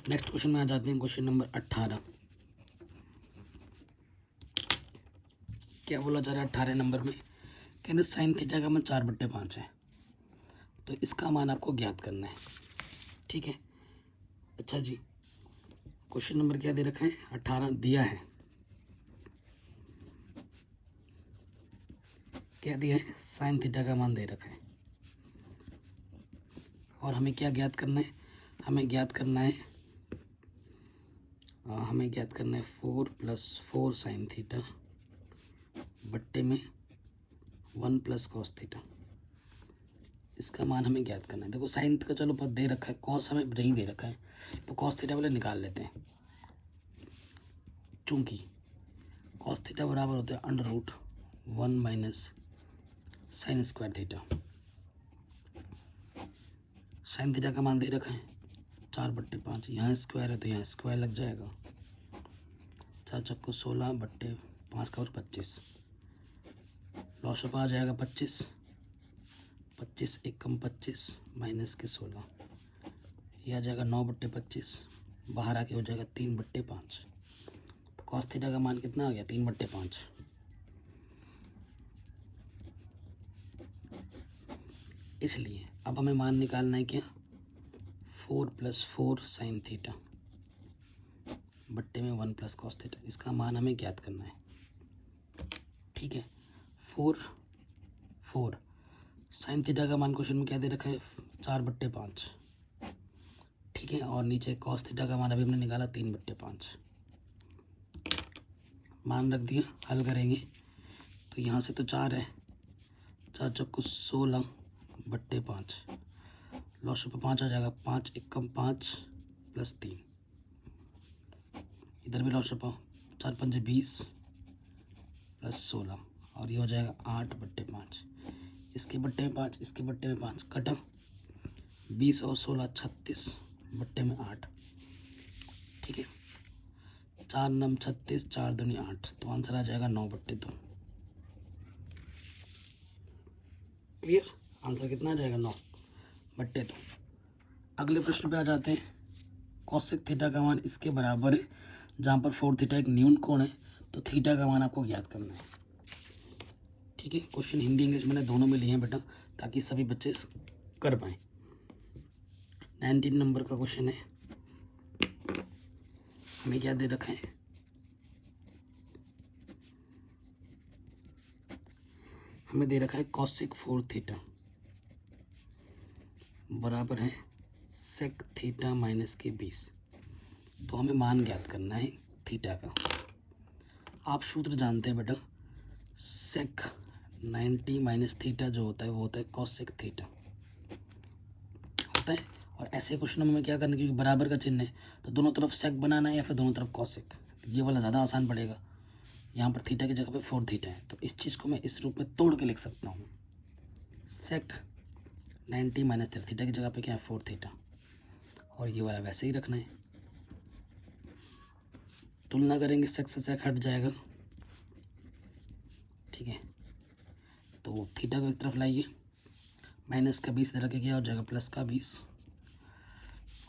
नेक्स्ट क्वेश्चन में आ जाते हैं, क्वेश्चन नंबर 18। क्या बोला जा रहा है 18 नंबर में, कहते साइन थीटा का मान 4/5 है, तो इसका मान आपको ज्ञात करना है, ठीक है। अच्छा जी, क्वेश्चन नंबर क्या दे रखा है, 18 दिया है, क्या दिया है, साइन थीटा का मान दे रखा है, और हमें क्या ज्ञात करना है, हमें ज्ञात करना है 4 + 4 साइन थीटा बट्टे में 1 + कॉस थीटा, इसका मान हमें ज्ञात करना है। देखो साइन का चलो पद दे रखा है, कॉस हमें नहीं दे रखा है, तो कॉस थीटा वाले निकाल लेते हैं। चूंकि कॉस थीटा बराबर होता है √1 minus sine square theta. Sine theta का मान दे रखा है 4/5, यहाँ स्क्वायर है तो यहाँ स्क्वायर लग जाएगा। 4 चक्को 16/5 का और 25, लॉसअप आ जाएगा 25, 25 1 कम 25 माइनस के 16, यह आ जाएगा 9/25, बाहर आके हो जाएगा 3/5। तो कॉस थीटा का मान कितना आ गया 3/5। इसलिए अब हमें मान निकालना है क्या 4 + 4 साइन थीटा बट्टे में 1 + कॉस थीटा। इसका मान हमें ज्ञात करना है। ठीक है, 4 साइन थीटा का मान क्वेश्चन में क्या दे रखा है 4/5। ठीक है, और नीचे कॉस थीटा का मान अभी हमने निकाला 3/5। मान रख दिया, हल करेंगे तो यहाँ से तो 4 है, 4 चक्को 16/5, लॉस पे 5 आ जाएगा, 5 1 कम 5 + 3, इधर भी लॉस पे 4 5 20 + 16, और ये हो जाएगा 8/5। इसके बट्टे में 5, इसके बट्टे में 5 कटा, 20 और 16 36 बट्टे में 8। ठीक है, 4 9 36, 4 दूनी 8, तो आंसर आ जाएगा 9/2। क्लियर, आंसर कितना आ जाएगा 9/2। अगले प्रश्न पे आ जाते हैं। कॉसेक थीटा का मान इसके बराबर है, जहाँ पर 4 थीटा एक न्यून कोण है, तो थीटा का मान आपको ज्ञात करना है। ठीक है, क्वेश्चन हिंदी इंग्लिश मैंने दोनों में लिए हैं बेटा, ताकि सभी बच्चे कर पाएँ। 19 नंबर का क्वेश्चन है। हमें क्या दे रखा है, हमें दे रखा है कॉसेक 4 थीटा बराबर है सेक थीटा माइनस के 20। तो हमें मान ज्ञात करना है थीटा का। आप सूत्र जानते हैं बेटा, सेक 90 माइनस थीटा जो होता है वो होता है कॉसेक थीटा होता है। और ऐसे क्वेश्चनों में क्या करना है, क्योंकि बराबर का चिन्ह है तो दोनों तरफ सेक बनाना है या फिर दोनों तरफ कॉसेक, ये वाला ज़्यादा आसान पड़ेगा। यहाँ पर थीटा की जगह पे 4 थीटा है, तो इस चीज़ को मैं इस रूप में तोड़ के लिख सकता हूँ। सेक 90 माइनस थीटा की जगह पे क्या है 4 थीटा, और ये वाला वैसे ही रखना है। तुलना करेंगे, सेक से सेक हट जाएगा। ठीक है, तो थीटा को एक तरफ लाइए, माइनस का 20 इधर के क्या हो जाएगा प्लस का 20,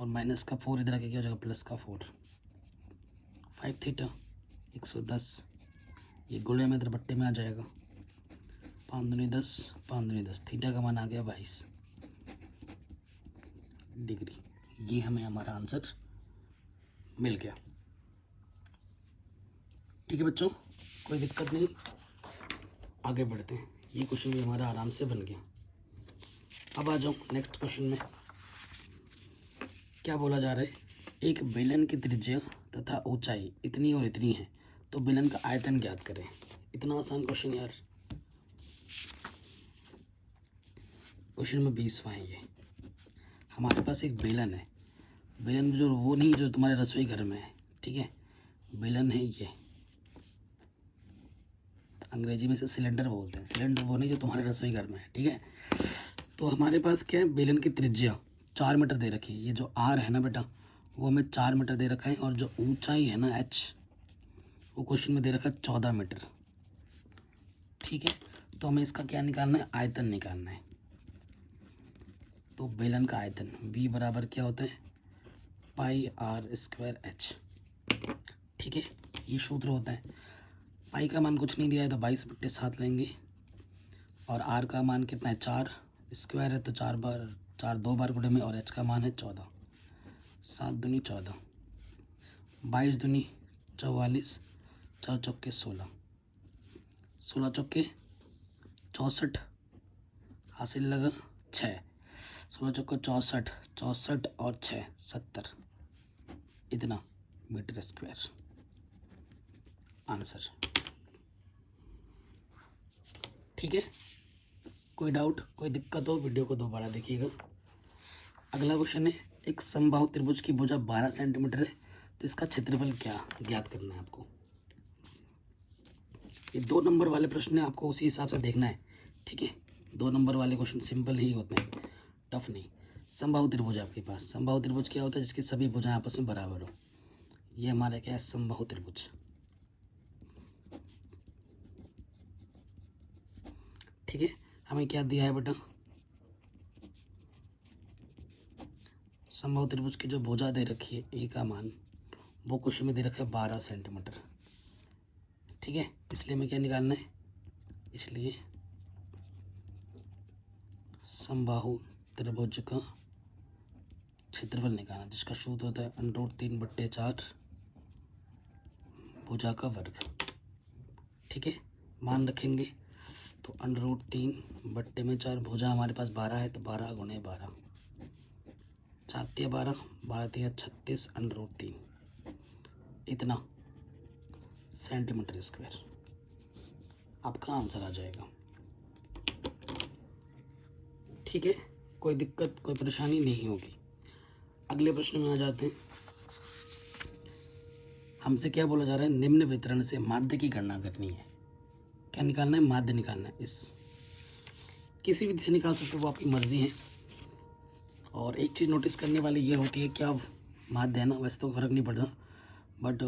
और माइनस का 4 इधर के क्या हो जाएगा प्लस का 4। 5 थीटा 110, ये गुणे में इधर बट्टे में आ जाएगा, 5 दूनी 10, 5 दूनी 10, थीटा का मान आ गया 22 डिग्री। ये हमें हमारा आंसर मिल गया। ठीक है बच्चों, कोई दिक्कत नहीं, आगे बढ़ते हैं। ये क्वेश्चन भी हमारा आराम से बन गया। अब आ जाओ नेक्स्ट क्वेश्चन में। क्या बोला जा रहा है, एक बेलन की त्रिज्या तथा ऊंचाई इतनी और इतनी है, तो बेलन का आयतन ज्ञात करें। इतना आसान क्वेश्चन यार, क्वेश्चन में 20वां है ये। हमारे पास एक बेलन है, बेलन जो वो नहीं जो तुम्हारे रसोई घर में है, ठीक है, बेलन है ये, अंग्रेजी में से सिलेंडर बोलते हैं, सिलेंडर वो नहीं जो तुम्हारे रसोई घर में है। ठीक है, तो हमारे पास क्या है, बेलन की त्रिज्या 4 मीटर दे रखी है। ये जो आर है ना बेटा, वो हमें 4 मीटर दे रखा है, और जो ऊंचाई है ना एच, वो क्वेश्चन में दे रखा है 14 मीटर। ठीक है, तो हमें इसका क्या निकालना है, आयतन निकालना है। तो बेलन का आयतन V बराबर क्या होता है, πr²h। ठीक है, ये सूत्र होता है। पाई का मान कुछ नहीं दिया है तो 22/7 लेंगे, और आर का मान कितना है 4, स्क्वायर है तो 4 2 बार गुणे में, और एच का मान है 14, 7 दूनी 14, 22 दूनी 44, 4 चौके 16, 16 चौके 64, हासिल लगा 6, 16 चौके 64, 64 और 6 70, इतना मीटर स्क्वायर आंसर। ठीक है, कोई डाउट, कोई दिक्कत हो वीडियो को दोबारा देखिएगा। अगला क्वेश्चन है, एक समबाहु त्रिभुज की भुजा 12 सेंटीमीटर है, तो इसका क्षेत्रफल क्या ज्ञात करना है आपको। ये 2 नंबर वाले प्रश्न है, आपको उसी हिसाब से देखना है, ठीक है। 2 नंबर वाले क्वेश्चन सिंपल ही होते हैं, टफ नहीं। समबाहु त्रिभुज आपके पास, समबाहु त्रिभुज क्या होता है, जिसकी सभी भुजाएं आपस में बराबर हो। ये हमारा क्या है, समबाहु त्रिभुज, ठीक है। हमें क्या दिया है बेटा, समबाहु त्रिभुज की जो भुजा दे रखी है ए का मान, वो क्वेश्चन में दे रखा है 12 सेंटीमीटर, ठीक है। इसलिए हमें क्या निकालना है, इसलिए समबाहु त्रिभुज का क्षेत्रफल निकालना, जिसका सूत्र होता है √3/4 भुजा का वर्ग, ठीक है। मान रखेंगे तो √3/4 भुजा हमारे पास 12 है, तो 12 × 12, 7 × 12, 12 × 36 √3, इतना सेंटीमीटर स्क्वायर आपका आंसर आ जाएगा, ठीक है। कोई दिक्कत, कोई परेशानी नहीं होगी। अगले प्रश्न में आ जाते हैं। हमसे क्या बोला जा रहा है, निम्न वितरण से माध्य की गणना करनी है। क्या निकालना है, माध्य निकालना है। इस किसी भी दिशा निकाल सकते हो, वो आपकी मर्जी है। और एक चीज़ नोटिस करने वाली ये होती है कि आप माध्य है ना, वैसे तो फर्क नहीं पड़ता, बट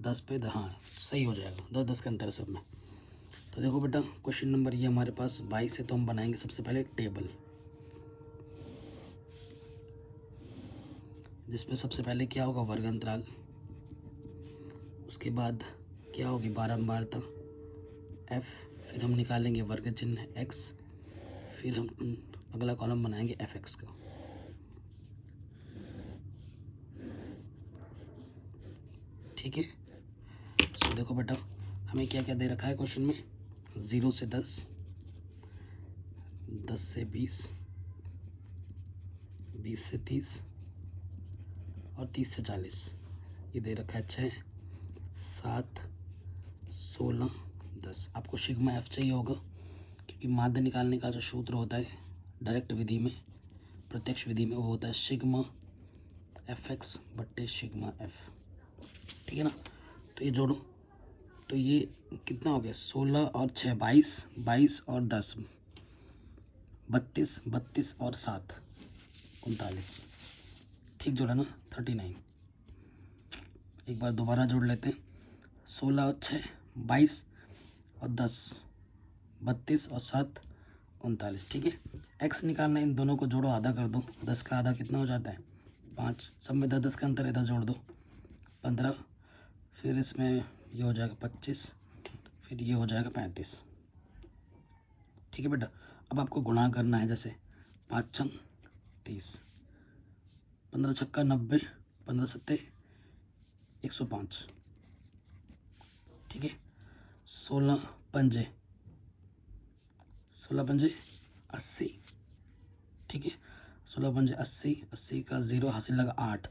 10 पे हाँ सही हो जाएगा, 10 का अंतर है सब में। तो देखो बेटा, क्वेश्चन नंबर ये हमारे पास 22 है, तो हम बनाएंगे सबसे पहले टेबल, जिसमें सबसे पहले क्या होगा, वर्ग अंतराल, उसके बाद क्या होगी, बारंबारता f, फिर हम निकालेंगे वर्ग चिन्ह x, फिर हम अगला कॉलम बनाएंगे fx का, ठीक है। सो देखो बेटा, हमें क्या क्या दे रखा है क्वेश्चन में, 0 से 10, 10 से 20, 20 से 30 और 30 से 40, ये दे रखा है 6, 7, 16, 10। आपको सिग्मा एफ चाहिए होगा, क्योंकि माध्य निकालने का जो सूत्र होता है डायरेक्ट विधि में, प्रत्यक्ष विधि में, वो होता है सिग्मा fx बट्टे सिग्मा f, ठीक है ना। तो ये जोड़ो, तो ये कितना हो गया, 16 और 6 22, 22 और 10 32, 32 और 7 39, ठीक जोड़ा ना, 39। एक बार दोबारा जोड़ लेते हैं, 16 और 6 22 और 10 32 और 7 39, ठीक है। x निकालना, इन दोनों को जोड़ो, आधा कर दो, 10 का आधा कितना हो जाता है, 5, सब में 10 का अंतर, इधर जोड़ दो, 15, फिर इसमें ये हो जाएगा 25, फिर ये हो जाएगा 35, ठीक है बेटा। अब आपको गुणा करना है, जैसे 5 छंग 30, 15 छक्का 90, 15 सत्ते 105, ठीक है। 16 पंजे 80, ठीक है। 16 पंजे 80, 80 का 0 हासिल लगा 8,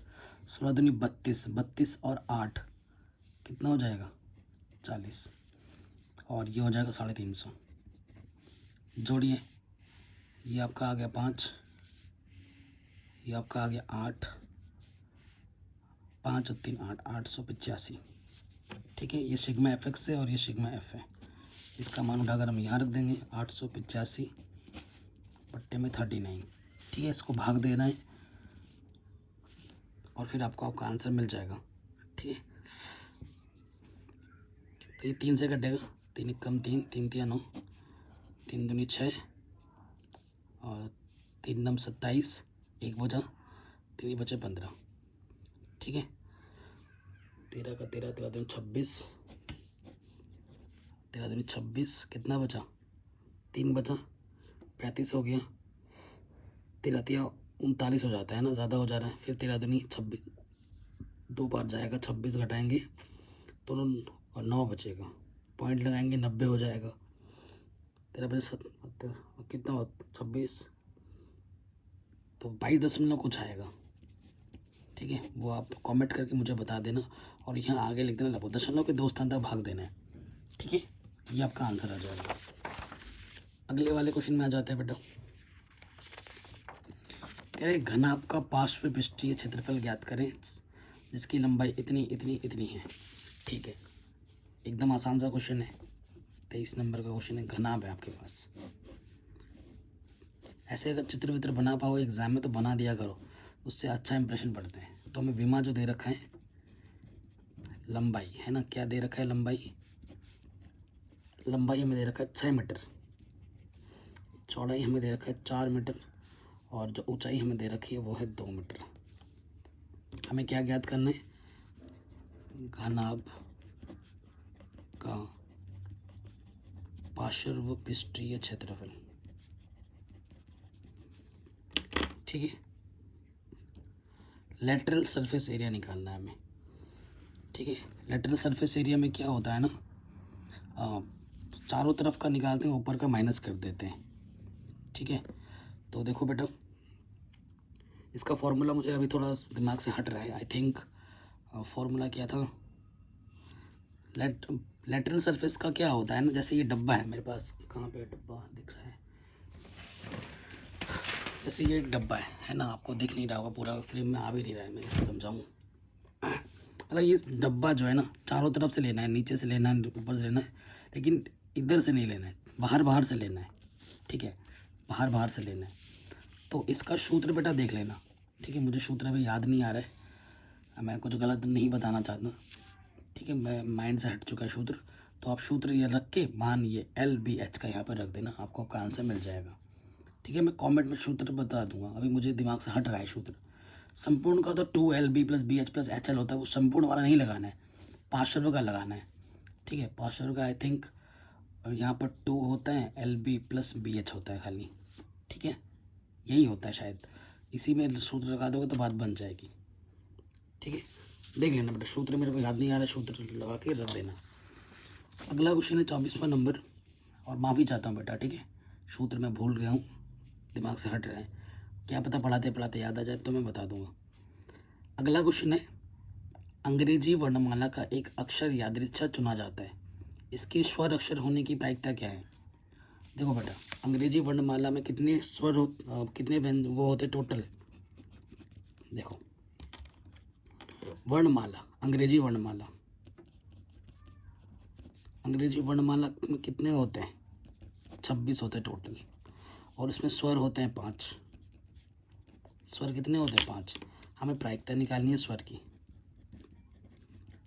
16 दूनी 32, 32 और 8 कितना हो जाएगा, 40, और ये हो जाएगा 350। जोड़िए, ये आपका आ गया 5, ये आपका आ गया 8, 5 और 3 8, 885, ठीक है। ये सिग्मा एफ एक्स है और ये सिग्मा एफ है, इसका मान उठाकर हम यहाँ रख देंगे, 885 बट्टे में 39, ठीक है। इसको भाग देना है और फिर आपको आपका आंसर मिल जाएगा, ठीक है। तो ये 3 से कटेगा, 3 कम 3, 3 3 9, 3 दूनी 6 और 3 नम 27, एक बचा, 3 बचे 15, ठीक है। 13 का 13, 13 दूनी 26, 13 दूनी 26, कितना बचा, 3 बचा, 35 हो गया, 13 3 39 हो जाता है ना, ज़्यादा हो जा रहा है। फिर 13 दूनी 26, 2 बार जाएगा, 26 घटाएंगे तो 9 बचेगा, पॉइंट लगाएंगे 90 हो जाएगा। 13 बजे 70 कितना हो, 26, तो 22 कुछ आएगा, ठीक है। वो आप कमेंट करके मुझे बता देना और यहाँ आगे लिख देना, 10 के 2 स्थान तक भाग देना है, ठीक है। ये आपका आंसर आ जाएगा। अगले वाले क्वेश्चन में आ जाते हैं बेटा। कह रहे घनाभ का पार्श्व पृष्ठीय क्षेत्रफल ज्ञात करें जिसकी लंबाई इतनी इतनी इतनी है। ठीक है, एकदम आसान सा क्वेश्चन है, 23 नंबर का क्वेश्चन है, घनाभ है आपके पास। ऐसे अगर चित्र वित्र बना पाओ एग्जाम में तो बना दिया करो, उससे अच्छा इंप्रेशन पड़ते हैं। तो हमें विमा जो दे रखा है, लंबाई है ना, क्या दे रखा है, लंबाई हमें दे रखा है 6 मीटर, चौड़ाई हमें दे रखा है 4 मीटर, और जो ऊंचाई हमें दे रखी है वो है 2 मीटर। हमें क्या ज्ञात करना है, घनाभ का पार्श्व पृष्ठीय क्षेत्रफल। ठीक है, लेटरल सरफेस एरिया निकालना है हमें। ठीक है, लेटरल सरफेस एरिया में क्या होता है ना, चारों तरफ का निकालते हैं, ऊपर का माइनस कर देते हैं। ठीक है, तो देखो बेटा, इसका फॉर्मूला मुझे अभी थोड़ा दिमाग से हट रहा है। आई थिंक फॉर्मूला क्या था, लेटरल सरफेस का क्या होता है ना, जैसे ये डब्बा है मेरे पास, कहाँ पे डब्बा दिख रहा है, जैसे ये एक डब्बा है ना, आपको दिख नहीं रहा होगा, पूरा फ्रेम में आ भी नहीं रहा है, मैं इसे समझाऊँ। अगर ये डब्बा जो है ना, चारों तरफ से लेना है, नीचे से लेना है, ऊपर से लेना है, लेकिन इधर से नहीं लेना है, बाहर से लेना है। ठीक है, बाहर से लेना है। तो इसका सूत्र बेटा देख लेना। ठीक है, मुझे सूत्र अभी याद नहीं आ रहा है, मैं कुछ गलत नहीं बताना चाहता। ठीक है, मैं माइंड से हट चुका है सूत्र, तो आप सूत्र ये रख के मान ये LBH का यहाँ पर रख देना, आपको आपका आंसर मिल जाएगा। ठीक है, मैं कमेंट में सूत्र बता दूंगा, अभी मुझे दिमाग से हट रहा है सूत्र। संपूर्ण का तो 2LB + BH + HL होता है, वो संपूर्ण वाला नहीं लगाना है, पार्श्व का लगाना है। ठीक है, पार्श्व का आई थिंक यहाँ पर 2 होता है, LB + BH होता है खाली। ठीक है, यही होता है शायद, इसी में सूत्र लगा दोगे तो बात बन जाएगी। ठीक है, देख लेना बेटा, सूत्र मेरे को याद नहीं आ रहा है, सूत्र लगा के रख देना। अगला क्वेश्चन है 24वां नंबर, और माफ़ी चाहता हूँ बेटा। ठीक है, सूत्र मैं भूल गया हूँ, दिमाग से हट रहा है, क्या पता पढ़ाते पढ़ाते याद आ जाए तो मैं बता दूंगा। अगला क्वेश्चन है, अंग्रेजी वर्णमाला का एक अक्षर यादृच्छा चुना जाता है, इसके स्वर अक्षर होने की प्रायिकता क्या है। देखो बेटा, अंग्रेजी वर्णमाला में कितने स्वर कितने वो होते टोटल, देखो वर्णमाला, अंग्रेजी वर्णमाला में कितने होते हैं, 26 होते हैं टोटल, और उसमें स्वर होते हैं 5। स्वर कितने होते हैं, 5। हमें प्रायिकता निकालनी है स्वर की,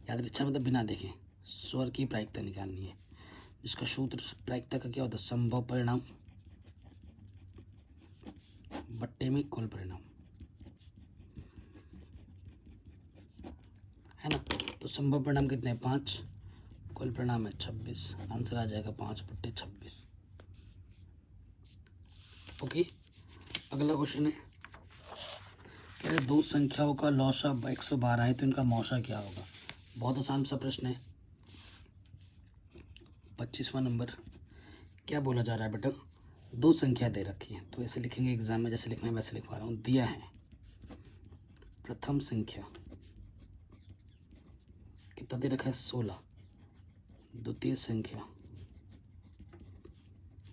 यादृच्छा मतलब बिना देखे, स्वर की प्रायिकता निकालनी है, जिसका सूत्र प्रायिकता का क्या होता है, संभव परिणाम बट्टे में कुल परिणाम, है ना। तो संभव परिणाम कितने हैं, 5, कुल परिणाम है 26, आंसर आ जाएगा 5/26। ओके, अगला क्वेश्चन है, कह रहे दो संख्याओं का लौसा 112 है तो इनका मौसा क्या होगा। बहुत आसान सा प्रश्न है। 25वां नंबर, क्या बोला जा रहा है बेटा, दो संख्या दे रखी है, तो ऐसे लिखेंगे एग्जाम में, जैसे लिखना है वैसे लिखवा रहा हूँ। दिया है प्रथम संख्या कितना दे रखा है, 16, द्वितीय संख्या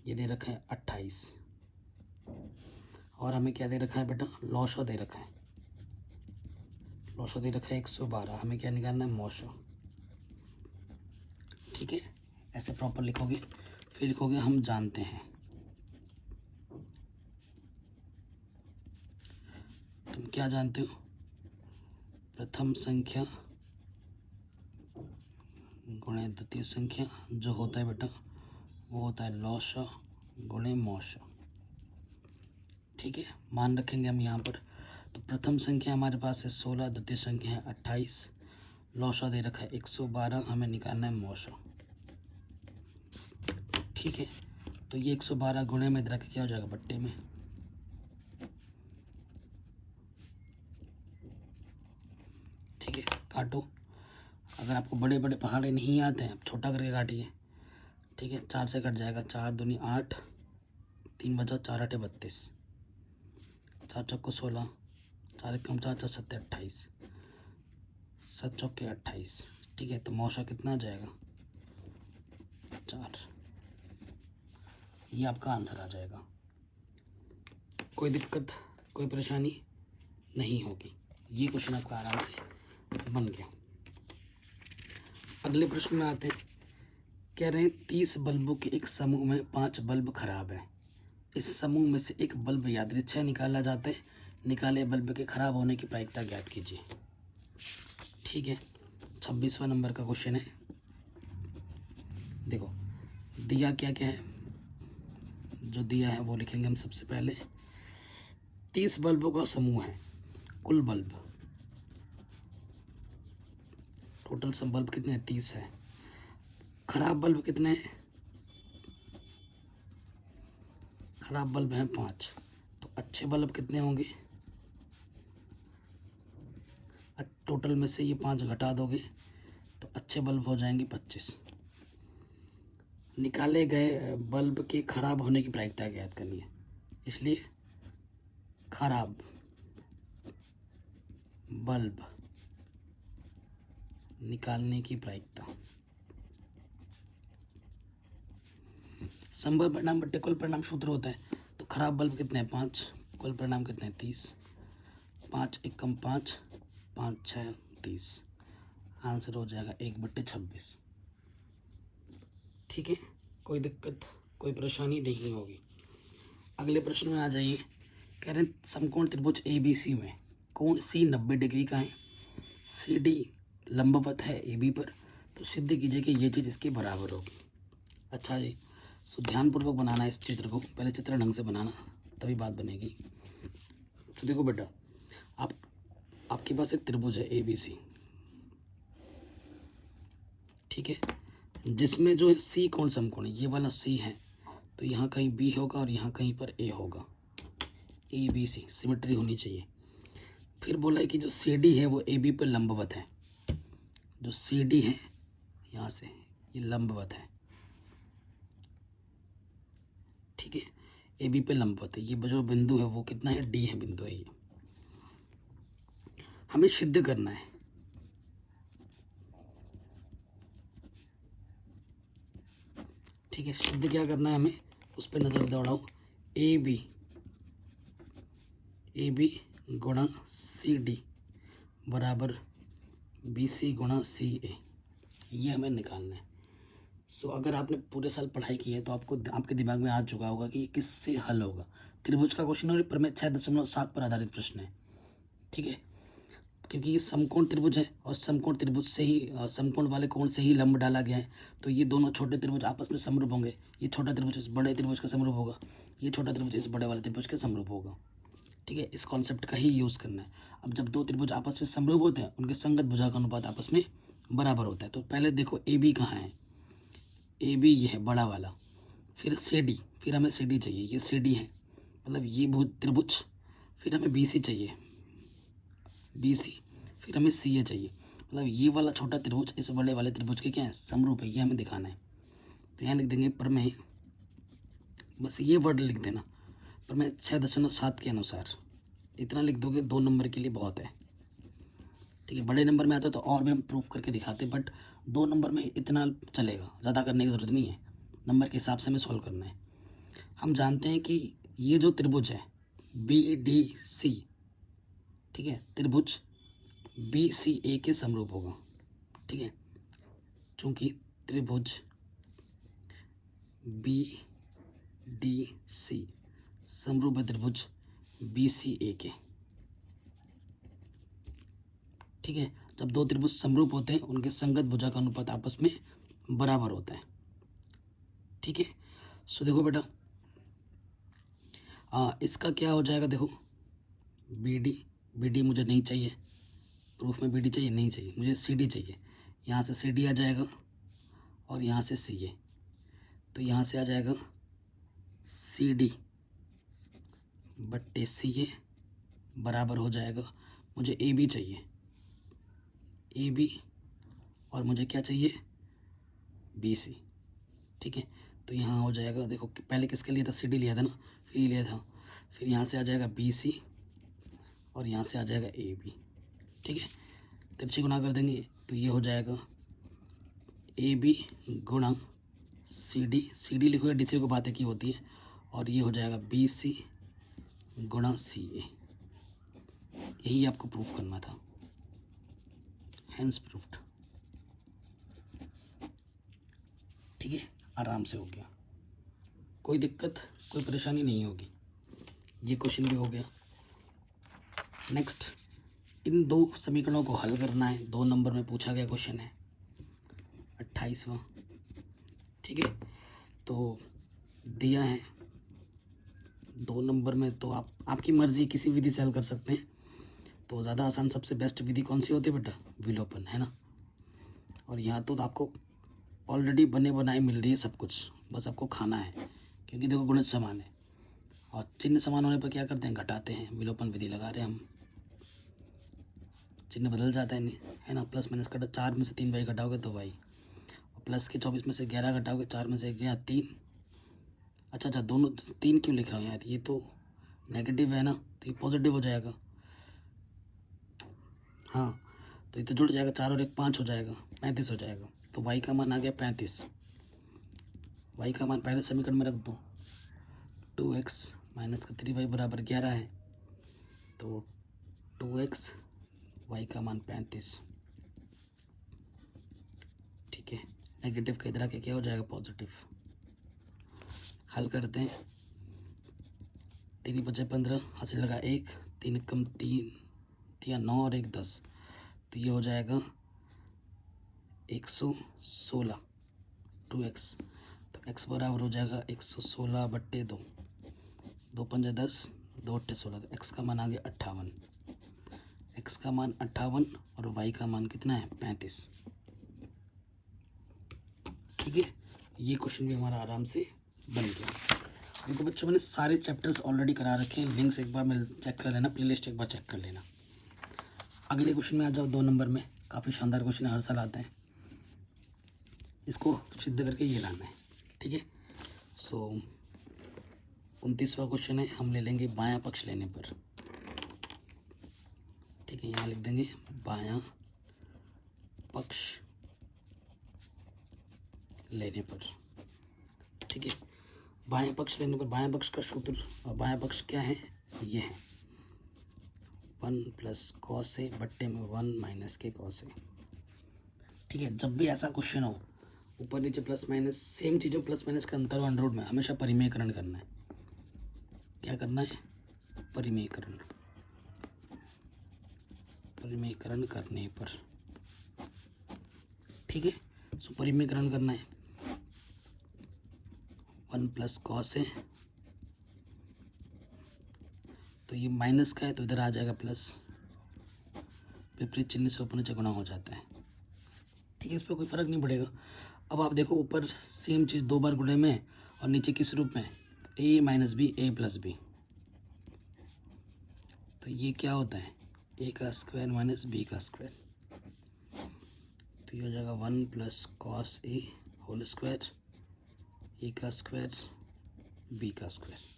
ये दे रखा है 28, और हमें क्या दे रखा है बेटा, लौसा दे रखा है, लौसा दे रखा है 112, हमें क्या निकालना है, मौसा। ठीक है, ऐसे प्रॉपर लिखोगे, फिर लिखोगे हम जानते हैं। तुम क्या जानते हो, प्रथम संख्या गुणे द्वितीय संख्या, जो होता है बेटा वो होता है लौसा गुणे मौसा। ठीक है, मान रखेंगे हम यहाँ पर। तो प्रथम संख्या हमारे पास है 16, द्वितीय संख्या है 28, लौसा दे रखा है 112, हमें निकालना है मौसा। ठीक है, तो ये 112 गुणे में इधर क्या हो जाएगा, बट्टे में। ठीक है, काटो, अगर आपको बड़े बड़े पहाड़े नहीं आते हैं आप छोटा करके काटिए। ठीक है, 4 से कट जाएगा, 4 दूनी 8, 3 बचा, 4 8 32, 4 चौको 16, 4 1 4 4 7 28, 7 चौके 28। ठीक है, तो मौसा कितना आ जाएगा, 4। ये आपका आंसर आ जाएगा। कोई दिक्कत, कोई परेशानी नहीं होगी। ये क्वेश्चन आपका आराम से बन गया। अगले प्रश्न में आते हैं। कह रहे हैं 30 बल्बों के एक समूह में 5 बल्ब खराब हैं। इस समूह में से एक बल्ब यादृच्छिक निकाला जाता है। निकाले बल्ब के खराब होने की प्रायिकता ज्ञात कीजिए। ठीक है, 26वां नंबर का क्वेश्चन है। देखो दिया क्या क्या है, जो दिया है वो लिखेंगे हम सबसे पहले। 30 बल्बों का समूह है, कुल बल्ब, टोटल सब बल्ब कितने हैं? 30 है। खराब बल्ब कितने हैं? खराब बल्ब हैं 5। तो अच्छे बल्ब कितने होंगे? टोटल में से ये 5 घटा दोगे तो अच्छे बल्ब हो जाएंगे 25। निकाले गए बल्ब के खराब होने की प्रायिकता ज्ञात करनी है, इसलिए खराब बल्ब निकालने की प्रायिकता। संभव परिणाम बट्टे कुल परिणाम सूत्र होता है। तो खराब बल्ब कितने हैं? 5। कुल परिणाम कितने हैं? 30। 5 एकम 5, 5 6 30। आंसर हो जाएगा 1/26। ठीक है, कोई दिक्कत, कोई परेशानी नहीं होगी। अगले प्रश्न में आ जाइए। कह रहे हैं समकोण त्रिभुज ABC में कोण C 90 डिग्री का है, CD लंबवत है AB पर, तो सिद्ध कीजिए कि ये चीज़ इसके बराबर होगी। अच्छा जी, सो ध्यानपूर्वक बनाना है इस चित्र को, पहले चित्र ढंग से बनाना तभी बात बनेगी। तो देखो बेटा, आपके पास एक त्रिभुज है ABC, ठीक है, जिसमें जो है C कोण समकोण है, ये वाला C है, तो यहाँ कहीं B होगा और यहाँ कहीं पर A होगा। ABC सिमेट्री होनी चाहिए। फिर बोला है कि जो CD है वो AB पर लंबवत है। जो CD है यहाँ से ये लंबवत है, ठीक है, AB पे लंबवत है। ये जो बिंदु है वो कितना है? D है बिंदु है ये। हमें सिद्ध करना है, ठीक है, सिद्ध क्या करना है हमें, उस पर नज़र दौड़ाओ। AB गुणा CD बराबर BC गुणा CA, ये हमें निकालना है। सो अगर आपने पूरे साल पढ़ाई की है तो आपको आपके दिमाग में आ चुका होगा कि किससे हल होगा। त्रिभुज का क्वेश्चन और प्रमेय 6.7 पर आधारित प्रश्न है, ठीक है, क्योंकि ये समकोण त्रिभुज है और समकोण त्रिभुज से ही समकोण वाले कोण से ही लंब डाला गया है, तो ये दोनों छोटे त्रिभुज आपस में समरूप होंगे। ये छोटा त्रिभुज इस बड़े त्रिभुज का समरूप होगा, ये छोटा त्रिभुज इस बड़े वाले त्रिभुज के समरूप होगा, ठीक है। इस कॉन्सेप्ट का ही यूज़ करना है। अब जब दो त्रिभुज आपस में समरूप होते हैं, उनके संगत भुजा का अनुपात आपस में बराबर होता है। तो पहले देखो AB कहाँ है? AB ये है बड़ा वाला, फिर CD, फिर हमें CD चाहिए, ये CD है, मतलब ये त्रिभुज, फिर हमें BC चाहिए, BC, फिर हमें CA चाहिए, मतलब ये वाला छोटा त्रिभुज इस बड़े वाले त्रिभुज के क्या है? समरूप है, ये हमें दिखाना है। तो यहाँ लिख देंगे प्रमेय, बस ये वर्ड लिख देना, प्रमेय 6.7 के अनुसार। इतना लिख दोगे 2 नंबर के लिए बहुत है, ठीक है। बड़े नंबर में आता तो और भी हम प्रूफ करके दिखाते, बट 2 नंबर में इतना चलेगा, ज़्यादा करने की ज़रूरत नहीं है, नंबर के हिसाब से हमें सॉल्व करना है। हम जानते हैं कि ये जो त्रिभुज है BDC, ठीक है, त्रिभुज BCA के समरूप होगा, ठीक है, चूँकि त्रिभुज BDC समरूप है त्रिभुज BCA के, ठीक है। जब दो त्रिभुज समरूप होते हैं, उनके संगत भुजा का अनुपात आपस में बराबर होता है, ठीक है। सो देखो बेटा, इसका क्या हो जाएगा, देखो BD मुझे नहीं चाहिए, प्रूफ में BD चाहिए नहीं चाहिए, मुझे CD चाहिए। यहाँ से CD आ जाएगा और यहाँ से CA, तो यहाँ से आ जाएगा CD बट्टे CA बराबर हो जाएगा, मुझे AB चाहिए, AB, और मुझे क्या चाहिए? BC, ठीक है। तो यहाँ हो जाएगा, देखो पहले किसके लिए था? CD लिया था ना, फिर ये लिया था, फिर यहाँ से आ जाएगा BC और यहाँ से आ जाएगा AB, ठीक है। तिरछी गुणा कर देंगे तो ये हो जाएगा AB गुणा सी डी लिखोगे डी सी को बात की होती है, और ये हो जाएगा बी सी गुणा सी ए। यही आपको प्रूफ करना था, हैंस प्रूफ्ड। ठीक है, आराम से हो गया, कोई दिक्कत कोई परेशानी नहीं होगी। ये क्वेश्चन भी हो गया। नेक्स्ट, इन दो समीकरणों को हल करना है। 2 नंबर में पूछा गया क्वेश्चन है, 28वां। ठीक है, तो दिया है 2 नंबर में, तो आपकी मर्जी, किसी विधि से हल कर सकते हैं। तो ज़्यादा आसान सबसे बेस्ट विधि कौन सी होती है बेटा? विलोपन, है ना। और यहाँ तो आपको ऑलरेडी बने बनाए मिल रही है सब कुछ, बस आपको खाना है, क्योंकि देखो गुणित समान है और चिन्ह समान होने पर क्या करते हैं? घटाते हैं। विलोपन विधि लगा रहे हैं हम, चिन्ह बदल जाता है नहीं, है ना। प्लस माइनस कटा, 4 में से 3 वाई घटाओगे तो वाई, और प्लस के 24 में से 11 घटाओगे, 4 में से गया 3। अच्छा, दोनों 3 क्यों लिख रहा हूँ यार? ये तो नेगेटिव है ना, तो ये पॉजिटिव हो जाएगा। हाँ, तो ये तो जुड़ जाएगा, 4 और 1 5 हो जाएगा, 35 हो जाएगा। तो वाई का मान आ गया 35। वाई का मान पहले समीकरण में रख दो, 2x माइनस का 3y बराबर 11 है, तो 2x, वाई का मान 35। ठीक है, नेगेटिव का इधर आके क्या हो जाएगा? पॉजिटिव। हल करते हैं, 3 बचे 15, हासिल लगा 1, 3 कम 3 या 9 और 1 10, तो ये हो जाएगा 116 2x। तो x बराबर हो जाएगा 116/2, 2 पंजे 10, 2 अट्ठे 16, तो x का मान आ गया 58। x का मान 58 और y का मान कितना है? 35। ठीक है, ये क्वेश्चन भी हमारा आराम से बन गया। देखो बच्चों, मैंने सारे चैप्टर्स ऑलरेडी करा रखे हैं, लिंक्स एक बार मैं चेक कर लेना, प्लेलिस्ट एक बार चेक कर लेना। अगले क्वेश्चन में आ जाओ, 2 नंबर में। काफ़ी शानदार क्वेश्चन हर साल आते हैं, इसको सिद्ध करके ये लाना है। ठीक है, सो 29वां क्वेश्चन है, हम ले लेंगे बायां पक्ष लेने पर। ठीक है, यहाँ लिख देंगे बायां पक्ष लेने पर। ठीक है, बायां पक्ष लेने पर बायां पक्ष का सूत्र, और बायां पक्ष क्या है? ये है 1 + cos a बट्टे में 1 - के cos a। ठीक है, जब भी ऐसा क्वेश्चन हो, ऊपर नीचे प्लस माइनस सेम चीज़ हो, प्लस माइनस का अंतर अंडर रूट में, हमेशा परिमेयकरण करना है। क्या करना है? परिमेयकरण। परिमेयकरण करने पर, ठीक है, सो परिमेयकरण करना है। 1 + cos a, तो ये माइनस का है तो इधर आ जाएगा प्लस, विपरीत चिन्ह से ऊपर नीचे गुणा हो जाता है। ठीक है, इस पर कोई फर्क नहीं पड़ेगा। अब आप देखो, ऊपर सेम चीज़ 2 बार गुणे में और नीचे किस रूप में? a - b, a + b। तो ये क्या होता है? a का स्क्वायर माइनस b का स्क्वायर, तो ये हो जाएगा 1 + cos a whole square, a का स्क्वायर b का स्क्वायर।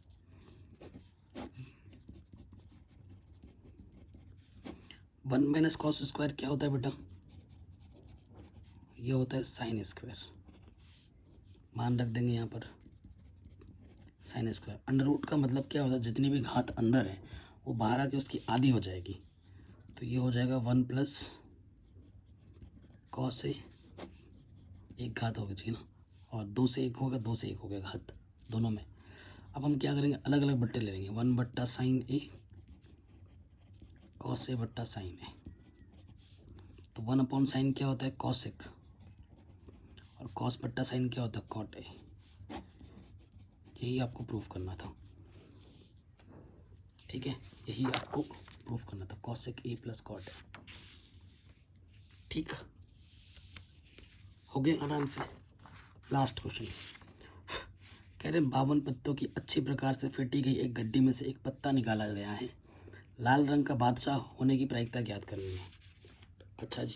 1 - cos स्क्वायर क्या होता है बेटा? ये होता है साइन स्क्वायर। मान रख देंगे यहाँ पर साइन स्क्वायर। अंडर रूट का मतलब क्या होता है? जितनी भी घात अंदर है वो बाहर आके उसकी आधी हो जाएगी, तो ये हो जाएगा 1 + cos a, एक घात होगी चाहिए ना, और 2 से 1 होगा, 2 से 1 हो गया घात दोनों में। अब हम क्या करेंगे? अलग अलग बट्टे ले लेंगे, 1/sin a, cos a/sin a। तो 1/sin क्या होता है? cosec, और cos/sin क्या होता है? cot a। यही आपको प्रूफ करना था। ठीक है, यही आपको प्रूफ करना था, cosec a + cot a। ठीक हो गया आराम से। लास्ट क्वेश्चन कह रहे 52 पत्तों की अच्छी प्रकार से फेंटी गई एक गड्डी में से एक पत्ता निकाला गया है, लाल रंग का बादशाह होने की प्रायिकता ज्ञात करनी है। अच्छा जी,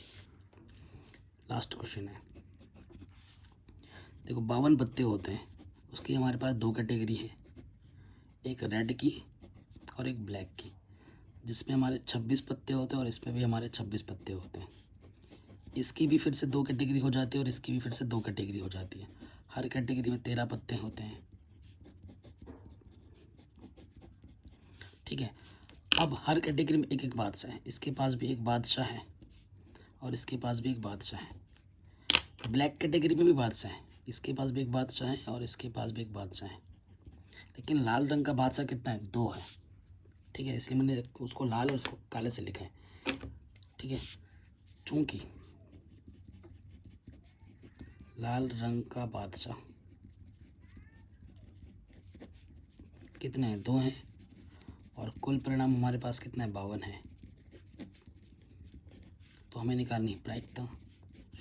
लास्ट क्वेश्चन है। देखो 52 पत्ते होते हैं, उसकी हमारे पास 2 कैटेगरी है, एक रेड की और एक ब्लैक की, जिसमें हमारे 26 पत्ते होते हैं और इसमें भी हमारे 26 पत्ते होते हैं। इसकी भी फिर से 2 कैटेगरी हो जाती है और इसकी भी फिर से 2 कैटेगरी हो जाती है। हर कैटेगरी में 13 पत्ते होते हैं। ठीक है, अब हर कैटेगरी में एक एक बादशाह है। इसके पास भी एक बादशाह है और इसके पास भी एक बादशाह है। ब्लैक कैटेगरी में भी बादशाह है, इसके पास भी एक बादशाह है और इसके पास भी एक बादशाह है। लेकिन लाल रंग का बादशाह कितना है? 2 है। ठीक है, इसलिए मैंने उसको लाल और उसको काले से लिखा है। ठीक है, चूंकि लाल रंग का बादशाह कितने हैं? 2 हैं और कुल परिणाम हमारे पास कितना है? 52 है। तो हमें निकालनी प्रायिकता।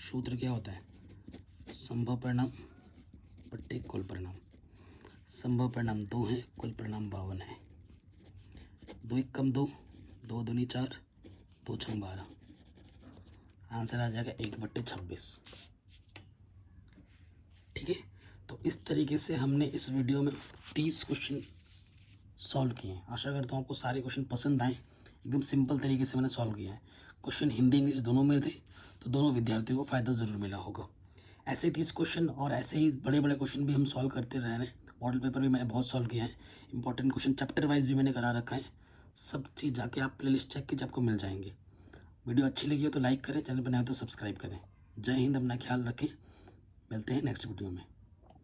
सूत्र क्या होता है? संभव परिणाम बट्टे कुल परिणाम। संभव परिणाम 2 है, कुल परिणाम 52 है। 2 एक कम 2, 2 दूनी 4, 2 छंग 12। आंसर आ जाएगा 1/26। ठीक है, तो इस तरीके से हमने इस वीडियो में 30 क्वेश्चन सॉल्व किए हैं। आशा करता हूँ आपको सारे क्वेश्चन पसंद आए। एकदम सिंपल तरीके से मैंने सॉल्व किया है। क्वेश्चन हिंदी इंग्लिश दोनों में थे, तो दोनों विद्यार्थियों को फ़ायदा ज़रूर मिला होगा। ऐसे 30 क्वेश्चन और ऐसे ही बड़े बड़े क्वेश्चन भी हम सॉल्व करते रह रहे हैं। मॉडल पेपर भी मैंने बहुत सॉल्व किया है। इंपॉर्टेंट क्वेश्चन चैप्टर वाइज भी मैंने करा रखा है। सब चीज़ जाके आप प्लेलिस्ट चेक कीजिए, आपको मिल जाएंगे। वीडियो अच्छी लगी हो तो लाइक करें, चैनल पर नए हो तो सब्सक्राइब करें। जय हिंद, अपना ख्याल रखें। मिलते हैं नेक्स्ट वीडियो में।